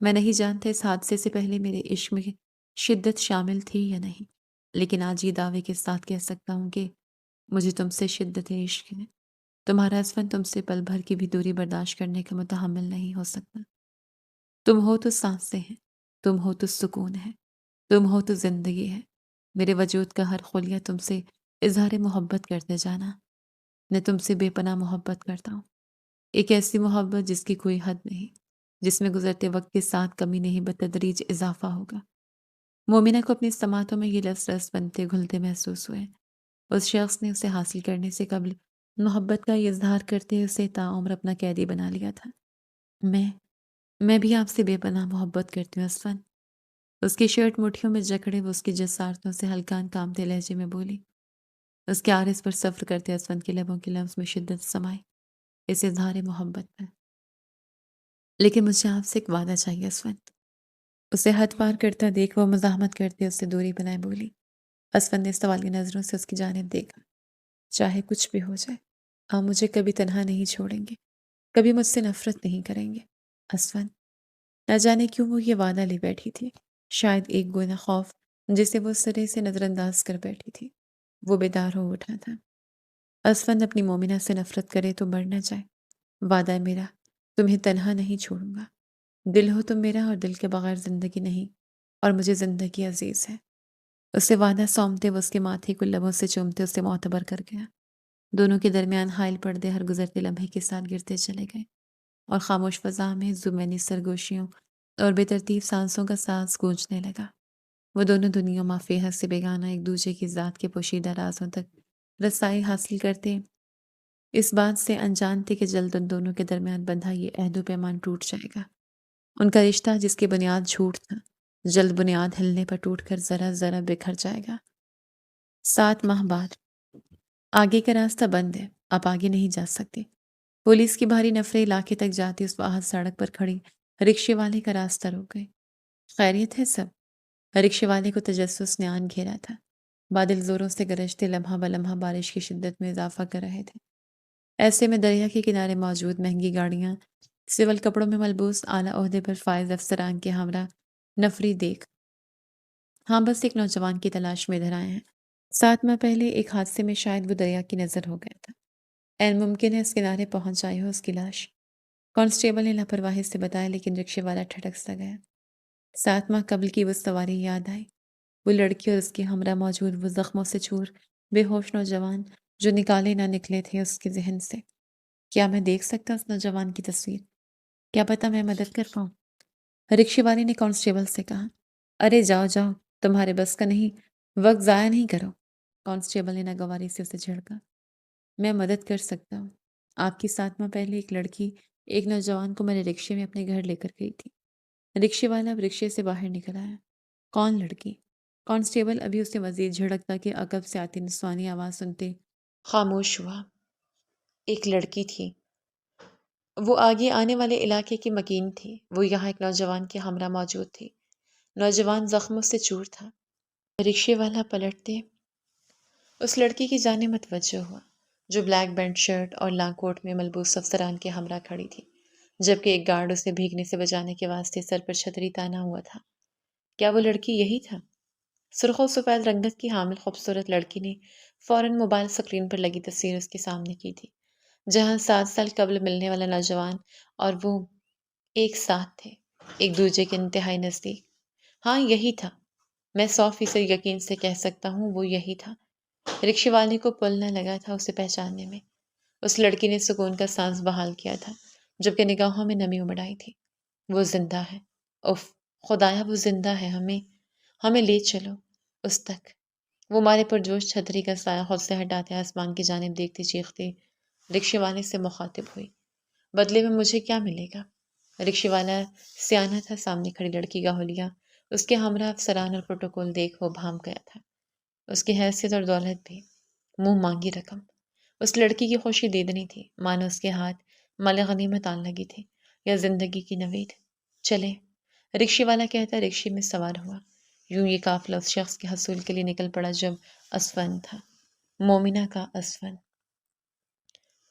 میں نہیں جانتا اس حادثے سے پہلے میرے عشق میں شدت شامل تھی یا نہیں، لیکن آج یہ دعوے کے ساتھ کہہ سکتا ہوں کہ مجھے تم سے شدت عشق ہے۔ تمہارا اسفن تم سے پل بھر کی بھی دوری برداشت کرنے کا متحمل نہیں ہو سکتا۔ تم ہو تو سانسیں ہیں، تم ہو تو سکون ہے، تم ہو تو زندگی ہے۔ میرے وجود کا ہر خلیہ تم سے اظہار محبت کرتے جانا۔ میں تم سے بے پناہ محبت کرتا ہوں، ایک ایسی محبت جس کی کوئی حد نہیں، جس میں گزرتے وقت کے ساتھ کمی نہیں بتدریج اضافہ ہوگا۔ مومنہ کو اپنی سماعتوں میں یہ لفظ رس بنتے گھلتے محسوس ہوئے۔ اس شخص نے اسے حاصل کرنے سے قبل محبت کا یہ اظہار کرتے اسے تعمر اپنا قیدی بنا لیا تھا۔ میں میں بھی آپ سے بے پناہ محبت کرتی ہوں اسفن۔ اس کی شرٹ مٹھیوں میں جکڑے وہ اس کی جسارتوں سے ہلکان کامتے لہجے میں بولی۔ اس کے عارض پر سفر کرتے اسفن کے لبوں کے لمس میں شدت سمائی اس اظہار محبت پر۔ لیکن مجھے آپ سے ایک وعدہ چاہیے اسفند۔ اسے حد پار کرتا دیکھ وہ مزاحمت کرتے اس سے دوری بنائے بولی۔ اسفند نے سوالیہ نظروں سے اس کی جانب دیکھا۔ چاہے کچھ بھی ہو جائے آپ مجھے کبھی تنہا نہیں چھوڑیں گے، کبھی مجھ سے نفرت نہیں کریں گے اسفند۔ نہ جانے کیوں وہ یہ وعدہ لے بیٹھی تھی، شاید ایک گونا خوف جسے وہ سرے سے نظر انداز کر بیٹھی تھی وہ بیدار ہو اٹھا تھا۔ اسفند اپنی مومنہ سے نفرت کرے تو مر نہ جائے، وعدہ ہے میرا تمہیں تنہا نہیں چھوڑوں گا، دل ہو تم میرا اور دل کے بغیر زندگی نہیں، اور مجھے زندگی عزیز ہے۔ اسے وعدہ سونپتے وہ اس کے ماتھے کو لبوں سے چومتے اسے معتبر کر گیا۔ دونوں کے درمیان حائل پردے ہر گزرتے لمحے کے ساتھ گرتے چلے گئے اور خاموش فضا میں زمینی سرگوشیوں اور بے ترتیب سانسوں کا ساز گونجنے لگا۔ وہ دونوں دنیا مافیہ سے بیگانہ ایک دوسرے کی ذات کے پوشیدہ رازوں تک رسائی حاصل کرتے، اس بات سے انجان تھے کہ جلد ان دونوں کے درمیان بندھا یہ عہد و پیمان ٹوٹ جائے گا۔ ان کا رشتہ جس کی بنیاد جھوٹ تھا جلد بنیاد ہلنے پر ٹوٹ کر ذرا ذرا بکھر جائے گا۔ 7 ماہ بعد آگے کا راستہ بند ہے، آپ آگے نہیں جا سکتے۔ پولیس کی بھاری نفریں علاقے تک جاتی اس وقت سڑک پر کھڑی رکشے والے کا راستہ روک گئی۔ خیریت ہے سب؟ رکشے والے کو تجسس نے آن گھیرا تھا۔ بادل زوروں سے گرجتے لمحہ بلمحہ بارش کی شدت میں اضافہ کر رہے تھے۔ ایسے میں دریا کے کنارے موجود مہنگی گاڑیاں سول کپڑوں میں ملبوس اعلیٰ عہدے پر فائز افسران کے ہمراہ نفری دیکھ ہاں بس ایک نوجوان کی تلاش میں ادھر آئے ہیں۔ 7 ماہ پہلے ایک حادثے میں شاید وہ دریا کی نظر ہو گیا تھا۔ عین ممکن ہے اس کنارے پہنچ آئی ہو اس کی لاش۔ کانسٹیبل نے لاپرواہی سے بتایا لیکن رکشے والا ٹھٹک سا گیا۔ 7 ماہ قبل کی وہ سواری یاد آئی، وہ لڑکی اور اس کے ہمراہ موجود وہ زخموں سے چور بے ہوش نوجوان جو نکالے نہ نکلے تھے اس کے ذہن سے۔ کیا میں دیکھ سکتا اس نوجوان کی تصویر؟ کیا پتہ میں مدد کر پاؤں؟ رکشے والے نے کانسٹیبل سے کہا۔ ارے جاؤ جاؤ، تمہارے بس کا نہیں، وقت ضائع نہیں کرو۔ کانسٹیبل نے ناگواری سے اسے جھڑکا۔ میں مدد کر سکتا ہوں۔ آپ کی 7 ماہ پہلے ایک لڑکی ایک نوجوان کو میرے رکشے میں اپنے گھر لے کر گئی تھی۔ رکشے والا اب رکشے سے باہر نکل آیا۔ کون لڑکی؟ کانسٹیبل ابھی اسے مزید جھڑکتا کہ عقب سے آتی نسوانی آواز سنتے خاموش ہوا۔ ایک لڑکی تھی، وہ آگے آنے والے علاقے کی مکین تھی، وہ یہاں ایک نوجوان کے ہمراہ موجود تھی۔ نوجوان زخموں سے چور تھا۔ رکشے والا پلٹتے اس لڑکی کی جانب متوجہ ہوا جو بلیک بینڈ شرٹ اور لانگ کوٹ میں ملبوس افسران کے ہمراہ کھڑی تھی، جبکہ ایک گارڈ اسے بھیگنے سے بچانے کے واسطے سر پر چھتری تانا ہوا تھا۔ کیا وہ لڑکی یہی تھا؟ سرخ و سفید رنگت کی حامل خوبصورت لڑکی نے فوراً موبائل سکرین پر لگی تصویر اس کے سامنے کی تھی، جہاں 7 سال قبل ملنے والا نوجوان اور وہ ایک ساتھ تھے، ایک دوسرے کے انتہائی نزدیک۔ ہاں یہی تھا، میں 100% یقین سے کہہ سکتا ہوں وہ یہی تھا۔ رکشے والے کو پل نہ لگا تھا اسے پہچاننے میں۔ اس لڑکی نے سکون کا سانس بحال کیا تھا جبکہ نگاہوں میں نمی امڑ آئی تھی۔ وہ زندہ ہے، اف خدایا وہ زندہ ہے، ہمیں لے چلو اس تک۔ وہ مارے پرجوش چھتری کا سایہ خود سے ہٹاتے آسمان کی جانب دیکھتے چیختے رکشے والے سے مخاطب ہوئی۔ بدلے میں مجھے کیا ملے گا؟ رکشے والا سیانہ تھا، سامنے کھڑی لڑکی کا حلیہ اس کے ہمراہ افسران اور پروٹوکول دیکھ وہ بھانپ گیا تھا۔ اس کی حیثیت اور دولت بھی، منہ مانگی رقم۔ اس لڑکی کی خوشی دیدنی تھی، مانو اس کے ہاتھ مال غنیمت آن لگی تھی یا زندگی کی نوید۔ چلے، رکشے والا کہتا رکشے میں سوار ہوا۔ یوں یہ قافلہ اس شخص کے حصول کے لیے نکل پڑا جب اسفند تھا، مومنہ کا اسفند۔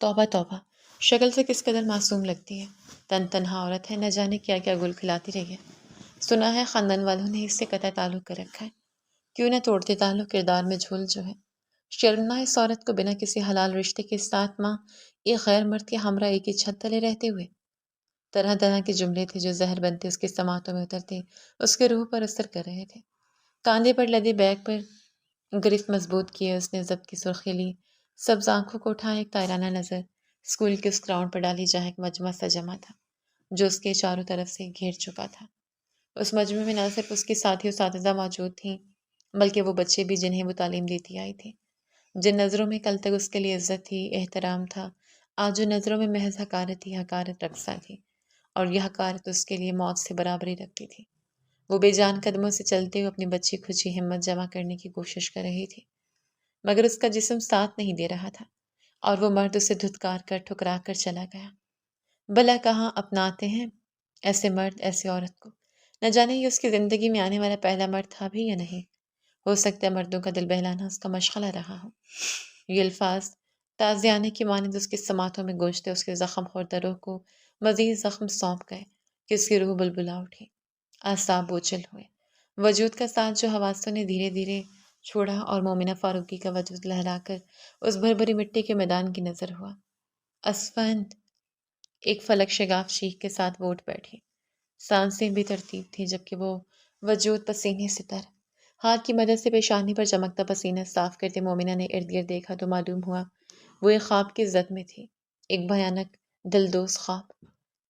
توبہ توبہ، شکل سے کس قدر معصوم لگتی ہے، تنہا عورت ہے، نہ جانے کیا کیا گل کھلاتی رہی ہے۔ سنا ہے خاندان والوں نے اس سے قطع تعلق کر رکھا ہے، کیوں نہ توڑتے تعلق، کردار میں جھول جو ہے۔ شرم نہ اس عورت کو بنا کسی حلال رشتے کے 7 ماہ ایک غیر مرد کے ہمراہ ایک ہی چھت تلے رہتے ہوئے۔ طرح طرح کے جملے تھے جو زہر بنتے اس کے سماعتوں میں اترتے، اس کے روح پر اثر کر رہے تھے۔ کاندھے پر لدے بیگ پر گرفت مضبوط کیے اس نے ضبط کی سرخی لی، سبز آنکھوں کو اٹھائے ایک تائرانہ نظر اسکول کے اس گراؤنڈ پر ڈالی جہاں ایک مجمع سا جمع تھا جو اس کے چاروں طرف سے گھیر چکا تھا۔ اس مجمع میں نہ صرف اس کی ساتھی و اساتذہ موجود تھیں بلکہ وہ بچے بھی جنہیں وہ تعلیم دیتی آئی تھی، جن نظروں میں کل تک اس کے لیے عزت تھی، احترام تھا، آج جو نظروں میں محض حقارت ہی حقارت رقصہ تھی، اور یہ حقارت اس کے لیے موت سے برابری رکھتی تھی۔ وہ بے جان قدموں سے چلتے ہوئے اپنی بچی کھچی ہمت جمع کرنے کی کوشش کر رہی تھی، مگر اس کا جسم ساتھ نہیں دے رہا تھا اور وہ مرد اسے دھتکار کر ٹھکرا کر چلا گیا۔ بھلا کہاں اپناتے ہیں ایسے مرد، ایسی عورت کو، نہ جانے یہ اس کی زندگی میں آنے والا پہلا مرد تھا بھی یا نہیں۔ ہو سکتا ہے مردوں کا دل بہلانا اس کا مشغلہ رہا ہو۔ یہ الفاظ تازیانے کی مانند اس کی سماعتوں میں گونجتے اس کے زخم خوردہ روح کو مزید زخم سونپ گئے کہ اس کی روح بلبلا اٹھی، اعصاب بوچھل ہوئے، وجود کا ساتھ جو حواسوں نے دھیرے دھیرے چھوڑا اور مومنہ فاروقی کا وجود لہرا کر اس بھربھری مٹی کے میدان کی نظر ہوا۔ اسفند! ایک فلک شگاف چیخ کے ساتھ وہ اٹھ بیٹھی۔ سانسیں بھی ترتیب تھی جبکہ وہ وجود پسینے سے تر۔ ہاتھ کی مدد سے پیشانی پر چمکتا پسینہ صاف کرتے مومنہ نے ارد گرد دیکھا تو معلوم ہوا وہ ایک خواب کی زد میں تھی، ایک بھیانک دلدوز خواب۔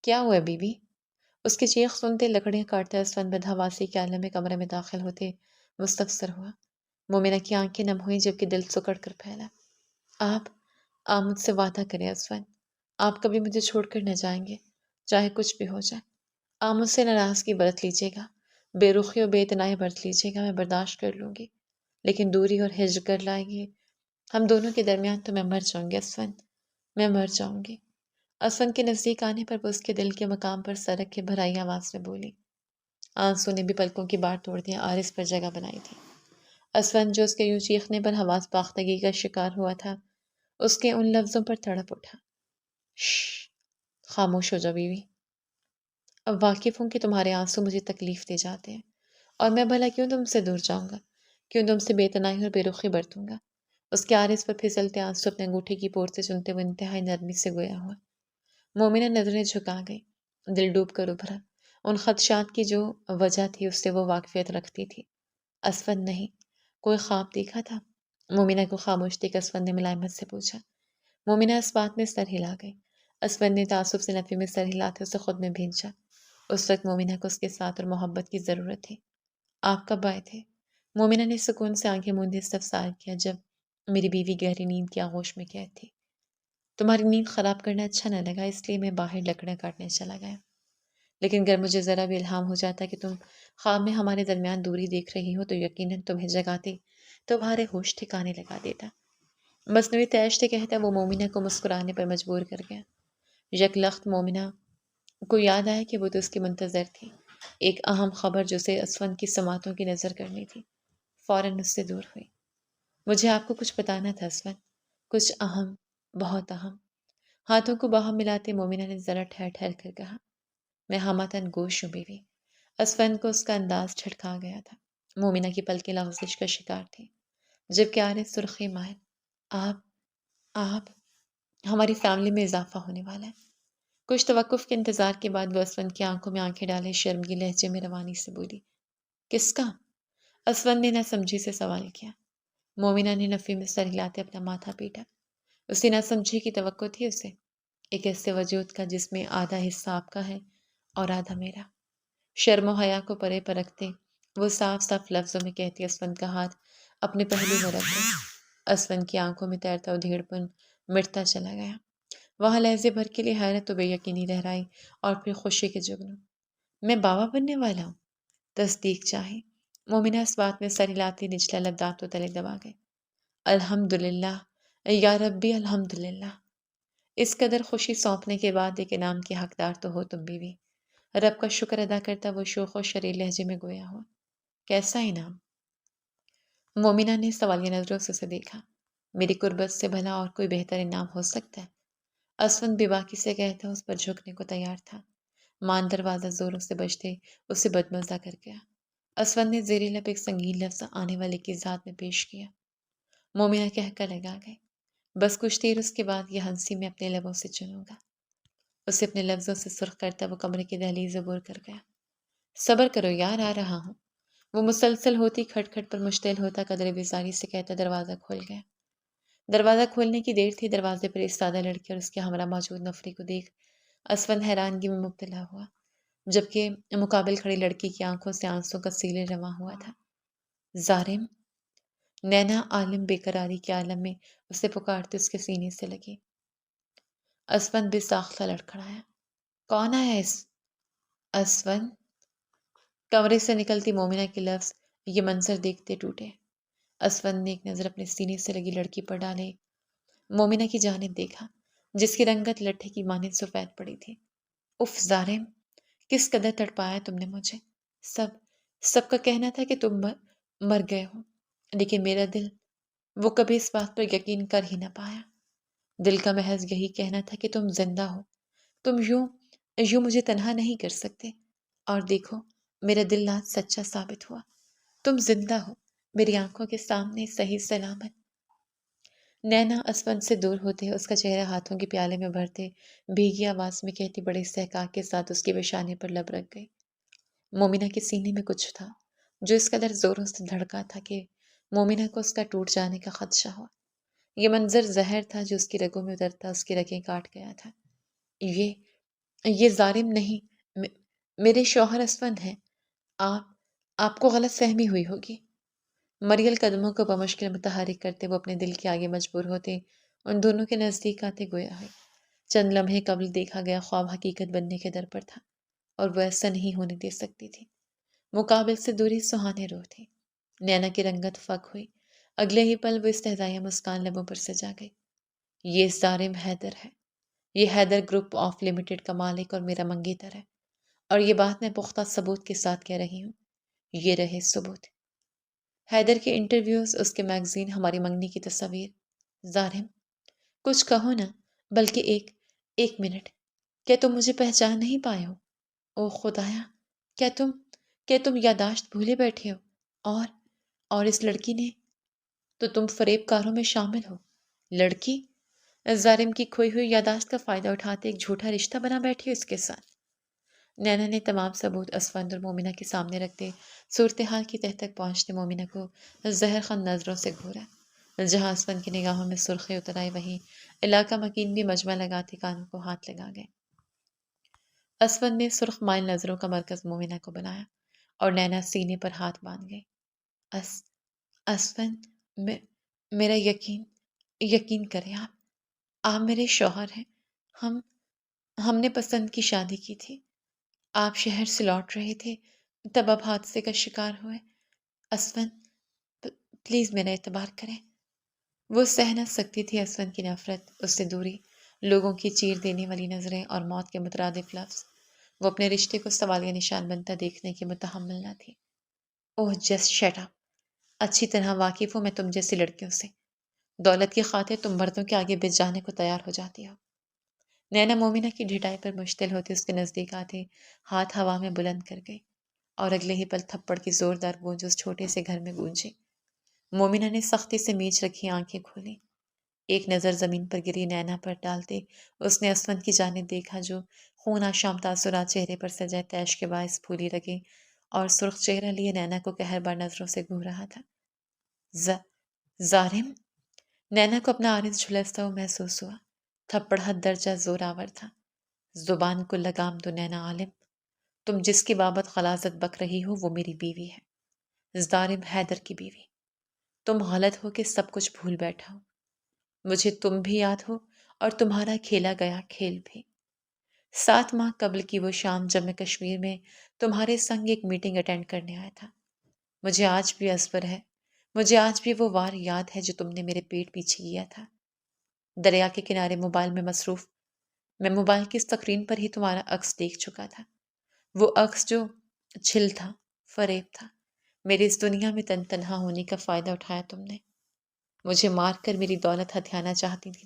کیا ہوا بیوی؟ اس کی چیخ سنتے لکڑیاں کاٹتے اسفند بدحواسی کے عالم میں کمرے میں داخل ہوتے مستفسر ہوا۔ مومنہ کی آنکھیں نم ہوئیں جبکہ دل سکڑ کر پھیلا۔ آپ مجھ سے وعدہ کریں اسفند، آپ کبھی مجھے چھوڑ کر نہ جائیں گے، چاہے کچھ بھی ہو جائے۔ آپ مجھ سے ناراضگی برت لیجیے گا، بے رخی اور بے اعتنائی برت لیجیے گا، میں برداشت کر لوں گی، لیکن دوری اور ہجر کر لائیں گے ہم دونوں کے درمیان تو میں مر جاؤں گی اسفند، میں مر جاؤں گی۔ اسفند کے نزدیک آنے پر وہ اس کے دل کے مقام پر سرک کے بھرائی آواز میں بولی۔ آنسو نے بھی پلکوں کی باڑ توڑ دیا، عارض پر جگہ بنائی تھی۔ اسفند جو اس کے یوں چیخنے پر حواس باختگی کا شکار ہوا تھا، اس کے ان لفظوں پر تڑپ اٹھا۔ شش! خاموش ہو جاؤ بیوی۔ اب واقف ہوں کہ تمہارے آنسو مجھے تکلیف دے جاتے ہیں، اور میں بھلا کیوں تم سے دور جاؤں گا، کیوں تم سے بے تنائی اور بے رخی برتوں گا۔ اس کے عارض پر پھسلتے آنسو اپنے انگوٹھے کی پور سے چنتے ہوئے انتہائی نرمی سے گویا ہوا۔ مومنہ نظریں جھکا گئی، دل ڈوب کر ابھرا۔ ان خدشات کی جو وجہ تھی اس سے وہ واقفیت رکھتی تھی۔ اسفند نہیں، کوئی خواب دیکھا تھا؟ مومنہ کو خاموش دیکھ اسفند نے ملائمت سے پوچھا۔ مومنہ اس بات میں سر ہلا گئی۔ اسفند نے تعصب سے نفی میں سر ہلاتے اسے خود میں بھیجا۔ اس وقت مومنہ کو اس کے ساتھ اور محبت کی ضرورت تھی۔ آپ کب آئے تھے؟ مومنہ نے سکون سے آنکھیں موندے استفسار کیا جب میری بیوی گہری نیند کی آغوش میں قید تھی۔ تمہاری نیند خراب کرنا اچھا نہ لگا، اس لیے میں باہر لکڑیاں کاٹنے چلا گیا۔ لیکن اگر مجھے ذرا بھی الہام ہو جاتا کہ تم خواب میں ہمارے درمیان دوری دیکھ رہی ہو تو یقیناً تمہیں جگاتے تمہارے ہوش ٹھکانے لگا دیتا۔ مصنوعی طیش سے کہتا وہ مومنہ کو مسکرانے پر مجبور کر گیا۔ یک لخت مومنہ کو یاد آیا کہ وہ تو اس کی منتظر تھی، ایک اہم خبر جو اسے اسفند کی سماعتوں کی نظر کرنی تھی۔ فوراً اس سے دور ہوئی۔ مجھے آپ کو کچھ بتانا تھا اسفند، کچھ اہم، بہت اہم۔ ہاتھوں کو باہم ملاتے مومنہ نے ذرا ٹھہر ٹھہر کر کہا۔ میں ہمتاً گوش ہوں بیوی۔ اسفند کو اس کا انداز جھٹکا گیا تھا۔ مومنہ کی پلکیں لغزش کا شکار تھی جبکہ عارض سرخی مائل۔ آپ ہماری فیملی میں اضافہ ہونے والا ہے۔ کچھ توقف کے انتظار کے بعد وہ اسفند کی آنکھوں میں آنکھیں ڈالے شرمگی لہجے میں روانی سے بولی۔ کس کا؟ اسفند نے نہ سمجھی سے سوال کیا۔ مومنہ نے نفی میں سر ہلاتے اپنا ماتھا پیٹا۔ اسی نہ سمجھی کی توقع تھی اسے، ایک ایسے وجود کا جس میں آدھا حصہ آپ کا ہے اور آدھا میرا۔ شرم و حیا کو پرے پر رکھتے وہ صاف صاف لفظوں میں کہتی اسفند کا ہاتھ اپنے پہلو میں رکھ گئی۔ اسفند کی آنکھوں میں تیرتا ادھیڑ پن مٹتا چلا گیا۔ وہاں لہجے بھر کے لیے حیرت و بے یقینی رہرائی اور پھر خوشی کے جگنوں۔ میں بابا بننے والا ہوں؟ تصدیق چاہی۔ مومنہ اس بات میں سر ہلاتی نچلا لب دانتوں تلے دبا گئے۔ الحمدللہ یا ربی الحمدللہ۔ اس قدر خوشی سونپنے کے بعد ایک انعام کے حقدار تو ہو تم بیوی۔ رب کا شکر ادا کرتا وہ شوخ و شریر لہجے میں گویا ہوا۔ کیسا انعام؟ مومنہ نے سوالیہ نظروں سے اسے دیکھا۔ میری قربت سے بھلا اور کوئی بہتر انعام ہو سکتا ہے؟ اسفند بے باکی سے کہتا اس پر جھکنے کو تیار تھا۔ مان دروازہ زوروں سے بجتے اسے بدمزہ کر گیا۔ اسفند نے زیر لب ایک سنگین لفظ آنے والے کی ذات میں پیش کیا۔ مومنہ کہہ کر لگا گئی، بس کچھ دیر اس کے بعد یہ ہنسی میں اپنے لبوں سے چنوں گا۔ اسے اپنے لفظوں سے سرخ کرتا وہ کمرے کی دہلیز عبور کر گیا۔ صبر کرو یار، آ رہا ہوں۔ وہ مسلسل ہوتی کھٹ کھٹ پر مشتعل ہوتا قدرے بیزاری سے کہتا دروازہ کھول گیا۔ دروازہ کھولنے کی دیر تھی، دروازے پر ایستادہ لڑکی اور اس کے ہمراہ موجود نفری کو دیکھ اسفند حیرانگی میں مبتلا ہوا، جبکہ مقابل کھڑی لڑکی کی آنکھوں سے آنسوں کا سیلے رواں ہوا تھا۔ ظالم! نینا عالم بے قراری کے عالم میں اسے پکارتے اس کے سینے سے لگی۔ اسفند بے ساختہ لڑکھڑایا۔ کون آیا اسفند؟ کمرے سے نکلتی مومنہ کے لفظ یہ منظر دیکھتے ٹوٹے۔ اسفند نے ایک نظر اپنے سینے سے لگی لڑکی پر ڈالے مومنہ کی جانب دیکھا جس کی رنگت لٹھے کی مانند سفید پڑی تھی۔ اف ظالم! کس قدر تڑپایا تم نے مجھے۔ سب سب کا کہنا تھا کہ تم مر گئے ہو، لیکن میرا دل وہ کبھی اس بات پر یقین کر ہی نہ پایا۔ دل کا محض یہی کہنا تھا کہ تم زندہ ہو، تم یوں مجھے تنہا نہیں کر سکتے۔ اور دیکھو، میرا دل آج سچا ثابت ہوا، تم زندہ ہو، میری آنکھوں کے سامنے صحیح سلامت۔ نینا اسفند سے دور ہوتے اس کا چہرہ ہاتھوں کے پیالے میں بھرتے بھیگی آواز میں کہتی بڑے استحقاق کے ساتھ اس کے پیشانے پر لب رکھ گئی۔ مومنہ کے سینے میں کچھ تھا جو اس قدر زوروں سے دھڑکا تھا کہ مومنہ کو اس کا ٹوٹ جانے کا خدشہ ہوا۔ یہ منظر زہر تھا جو اس کی رگوں میں اترتا اس کی رگیں کاٹ گیا تھا۔ یہ یہ ظالم نہیں، میرے شوہر اسفند ہیں۔ آپ آپ کو غلط فہمی ہوئی ہوگی۔ مریل قدموں کو بمشکل متحرک کرتے وہ اپنے دل کے آگے مجبور ہوتے ان دونوں کے نزدیک آتے گویا ہے چند لمحے قبل دیکھا گیا خواب حقیقت بننے کے در پر تھا، اور وہ ایسا نہیں ہونے دے سکتی تھی۔ مقابل سے دوری سہانے روح تھی۔ نینا کی رنگت فک ہوئی، اگلے ہی پل وہ استہزائیہ مسکان لبوں پر سجا گئی۔ یہ ظالم حیدر ہے، یہ حیدر گروپ آف لمیٹڈ کا مالک اور میرا منگیتر ہے، اور یہ بات میں پختہ ثبوت کے ساتھ کہہ رہی ہوں۔ یہ رہے ثبوت۔ حیدر کے انٹرویوز، اس کے میگزین، ہماری منگنی کی تصاویر۔ ظالم، کچھ کہو نا، بلکہ ایک منٹ، کیا تم مجھے پہچان نہیں پائے ہو؟ او خدایا، کیا تم یاداشت بھولے بیٹھے ہو؟ اور اس لڑکی نے تو تم فریب کاروں میں شامل ہو۔ لڑکی؟ ظالم کی کھوئی ہوئی یاداشت کا فائدہ اٹھاتے ایک جھوٹا رشتہ بنا بیٹھی ہو اس کے ساتھ۔ نینا نے تمام ثبوت اسفند اور مومنہ کے سامنے رکھتے صورتحال کی تہ تک پہنچتے مومنہ کو زہر خند نظروں سے گھورا۔ جہاں اسفند کی نگاہوں میں سرخی اتر آئی، وہیں علاقہ مکین بھی مجمع لگاتے کانوں کو ہاتھ لگا گئے۔ اسفند نے سرخ مائل نظروں کا مرکز مومنہ کو بنایا اور نینا سینے پر ہاتھ باندھ گئی۔ اسفند، میرا یقین کریں، آپ میرے شوہر ہیں۔ ہم نے پسند کی شادی کی تھی۔ آپ شہر سے لوٹ رہے تھے، تب آپ حادثے کا شکار ہوئے۔ اسفند، پلیز میرا اعتبار کریں۔ وہ سہ نہ سکتی تھی اسفند کی نفرت، اس سے دوری، لوگوں کی چیر دینے والی نظریں اور موت کے مترادف لفظ۔ وہ اپنے رشتے کو سوالیہ نشان بنتا دیکھنے کی متحمل نہ تھی۔ اوہ جسٹ شٹ اپ، اچھی طرح واقف ہوں میں تم جیسی لڑکیوں سے۔ دولت کی خاطر تم مردوں کے آگے بچ جانے کو تیار ہو جاتی ہو۔ نینا مومنہ کی ڈھٹائی پر مشتل ہوتے اس کے نزدیک آتے ہاتھ ہوا میں بلند کر گئی، اور اگلے ہی پل تھپڑ کی زوردار گونج اس چھوٹے سے گھر میں گونجی۔ مومنہ نے سختی سے میچ رکھی آنکھیں کھولیں، ایک نظر زمین پر گری نینا پر ڈالتے اس نے اسفند کی جانب دیکھا جو خون آشام تاثرات چہرے پر سجائے تیش کے باعث پھولی رگیں اور سرخ چہرہ لیے نینا کو قہربار نظروں سے گھور رہا تھا۔ ظالم! نینا کو اپنا عارض جھلستا ہوا محسوس ہوا۔ تھپڑ حد درجہ زور آور تھا۔ زبان کو لگام دو نینا عالم، تم جس کی بابت غلاظت بک رہی ہو وہ میری بیوی ہے، ظالم حیدر کی بیوی۔ تم غلط ہو کہ سب کچھ بھول بیٹھا ہو۔ مجھے تم بھی یاد ہو اور تمہارا کھیلا گیا کھیل بھی۔ 7 ماہ قبل کی وہ شام جب میں کشمیر میں تمہارے سنگ ایک میٹنگ اٹینڈ کرنے آیا تھا، مجھے آج بھی ازبر ہے، مجھے آج بھی وہ وار یاد ہے جو تم نے میرے پیٹ پیچھے کیا تھا۔ دریا کے کنارے موبائل میں مصروف، میں موبائل کی اسکرین پر ہی تمہارا عکس دیکھ چکا تھا، وہ عکس جو چھل تھا، فریب تھا۔ میری اس دنیا میں تنہا ہونے کا فائدہ اٹھایا تم نے، مجھے مار کر میری دولت ہتھیانا چاہتی تھی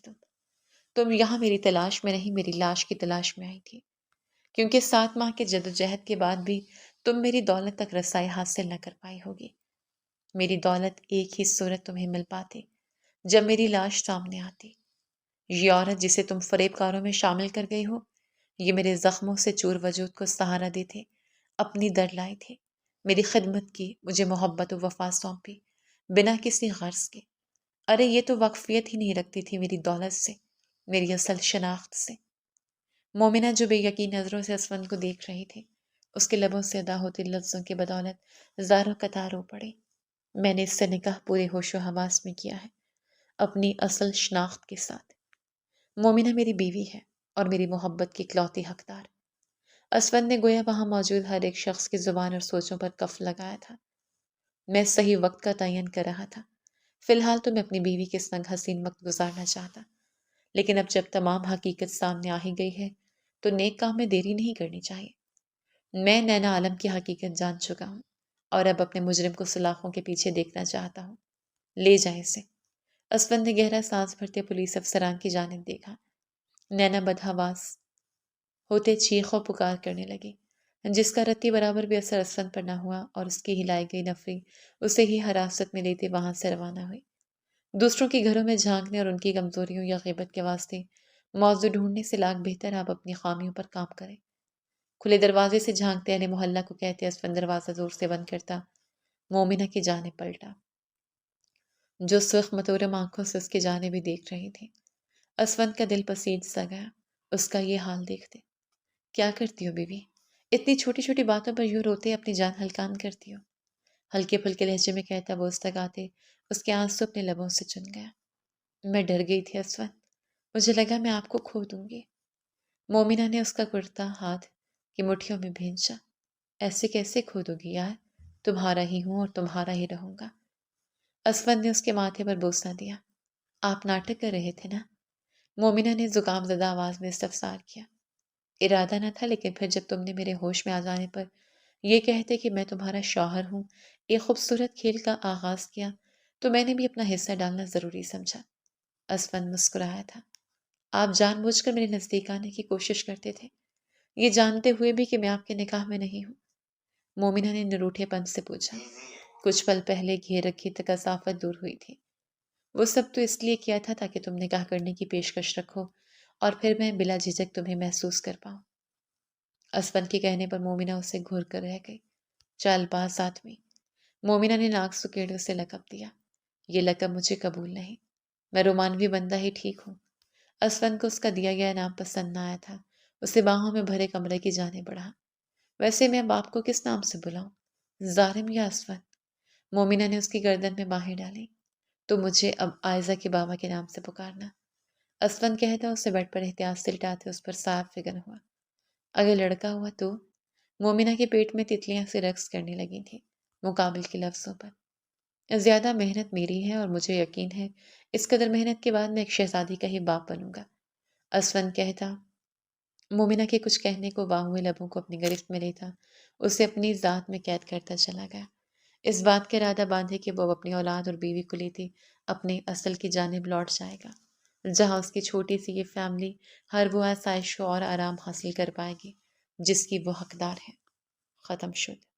تم یہاں میری تلاش میں نہیں، میری لاش کی تلاش میں آئی تھی، کیونکہ 7 ماہ کے جدوجہد کے بعد بھی تم میری دولت تک رسائی حاصل نہ کر پائی ہوگی۔ میری دولت ایک ہی صورت تمہیں مل پاتی، جب میری لاش سامنے آتی۔ یہ عورت جسے تم فریب کاروں میں شامل کر گئی ہو، یہ میرے زخموں سے چور وجود کو سہارا دیتے اپنی در لائی تھی، میری خدمت کی، مجھے محبت و وفا سونپی بنا کسی غرض کے۔ ارے یہ تو واقفیت ہی نہیں رکھتی تھی میری دولت سے، میری اصل شناخت سے۔ مومنہ جو بے یقین نظروں سے اسفند کو دیکھ رہی تھی، اس کے لبوں سے ادا ہوتے لفظوں کے بدولت زاروں قطار ہو پڑی۔ میں نے اس سے نکاح پورے ہوش و حواس میں کیا ہے، اپنی اصل شناخت کے ساتھ۔ مومنہ میری بیوی ہے اور میری محبت کی اکلوتی حقدار۔ اسفند نے گویا وہاں موجود ہر ایک شخص کی زبان اور سوچوں پر کف لگایا تھا۔ میں صحیح وقت کا تعین کر رہا تھا۔ فی الحال تو میں اپنی بیوی کے سنگ حسین وقت گزارنا چاہتا، لیکن اب جب تمام حقیقت سامنے آ ہی گئی ہے تو نیک کام میں دیری نہیں کرنی چاہیے۔ میں نینا عالم کی حقیقت جان چکا ہوں اور اب اپنے مجرم کو سلاخوں کے پیچھے دیکھنا چاہتا ہوں۔ لے جائیں اسے۔ اسفند نے گہرا سانس بھرتے پولیس افسران کی جانب دیکھا۔ نینا بدحواس ہوتے چیخ و پکار کرنے لگی، جس کا رتی برابر بھی اثر اسفند پر نہ ہوا، اور اس کی ہلائی گئی نفری اسے ہی حراست میں لیتے وہاں سے روانہ ہوئی۔ دوسروں کے گھروں میں جھانکنے اور ان کی کمزوریوں یا غیبت کے واسطے موضوع ڈھونڈنے سے لاکھ بہتر آپ اپنی خامیوں پر کام کریں۔ کھلے دروازے سے جھانکتے اہل محلہ کو کہتے اسفند دروازہ زور سے بند کرتا مومنہ کی جانب پلٹا، جو سرخ متورم آنکھوں سے اس کی جانب بھی دیکھ رہی تھی۔ اسفند کا دل پسیج سا گیا۔ اس کا یہ حال دیکھتے۔ کیا کرتی ہو بیوی؟ اتنی چھوٹی چھوٹی باتوں پر یوں روتے اپنی جان ہلکان کرتی ہو؟ ہلکے پھلکے لہجے میں کہتا وہ اس تک آتے اس کے آنسو اپنے لبوں سے چن گیا۔ میں ڈر گئی تھی اسفند، مجھے لگا میں آپ کو کھو دوں گی۔ مومنہ نے اس کا کرتا ہاتھ کی مٹھیوں میں بھینچا۔ ایسے کیسے کھو دوں گی یار، تمہارا ہی ہوں اور تمہارا ہی رہوں گا۔ اسفند نے اس کے ماتھے پر بوسہ دیا۔ آپ ناٹک کر رہے تھے نا؟ مومنہ نے زکام زدہ آواز میں استفسار کیا۔ ارادہ نہ تھا، لیکن پھر جب تم نے میرے ہوش میں آ جانے پر یہ کہتے کہ میں تمہارا شوہر ہوں ایک خوبصورت کھیل کا آغاز کیا، تو میں نے بھی اپنا حصہ ڈالنا ضروری سمجھا۔ اسفند مسکرایا تھا۔ آپ جان بوجھ کر میرے نزدیک آنے کی کوشش کرتے تھے، یہ جانتے ہوئے بھی کہ میں آپ کے نکاح میں نہیں ہوں؟ مومنہ نے نروٹھے پن سے پوچھا۔ کچھ پل پہلے گھیر رکھی کثافت دور ہوئی تھی۔ وہ سب تو اس لیے کیا تھا تاکہ تم نکاح کرنے کی پیشکش رکھو اور پھر میں بلا جھجک تمہیں محسوس کر پاؤں۔ اسفند کے کہنے پر مومنہ اسے گھور کر رہ گئی۔ چال باز آدمی۔ مومنہ نے ناک سکیڑے اسے لقب دیا۔ یہ لقب مجھے قبول نہیں، میں رومانوی بندہ ہی ٹھیک ہوں۔ اسفند کو اس کا دیا گیا نام پسند نہ آیا تھا۔ اسے باہوں میں بھرے کمرے کی جانب بڑھا۔ ویسے میں اب آپ کو کس نام سے بلاؤں، ظالم یا اسفند؟ مومنہ نے اس کی گردن میں باہیں ڈالی۔ تو مجھے اب عائزہ کے بابا کے نام سے پکارنا۔ اسفند کہتا اسے بیڈ پر احتیاط سے لٹاتے اس پر صاف فکر ہوا۔ اگر لڑکا ہوا تو؟ مومنہ کے پیٹ میں تتلیاں سے رقص کرنے لگی تھیں مقابل کے لفظوں پر۔ زیادہ محنت میری ہے اور مجھے یقین ہے اس قدر محنت کے بعد میں ایک شہزادی کا ہی باپ بنوں گا، اسفند کہتا مومنہ کے کچھ کہنے کو باہوئے ہوئے لبوں کو اپنی گرفت میں لیتا اسے اپنی ذات میں قید کرتا چلا گیا، اس بات کا ارادہ باندھے کہ وہ اپنی اولاد اور بیوی کو لیتی اپنے اصل کی جانب لوٹ جائے گا، جہاں اس کی چھوٹی سی یہ فیملی ہر وہ آسائش اور آرام حاصل کر پائے گی جس کی وہ حقدار ہے۔ ختم شد۔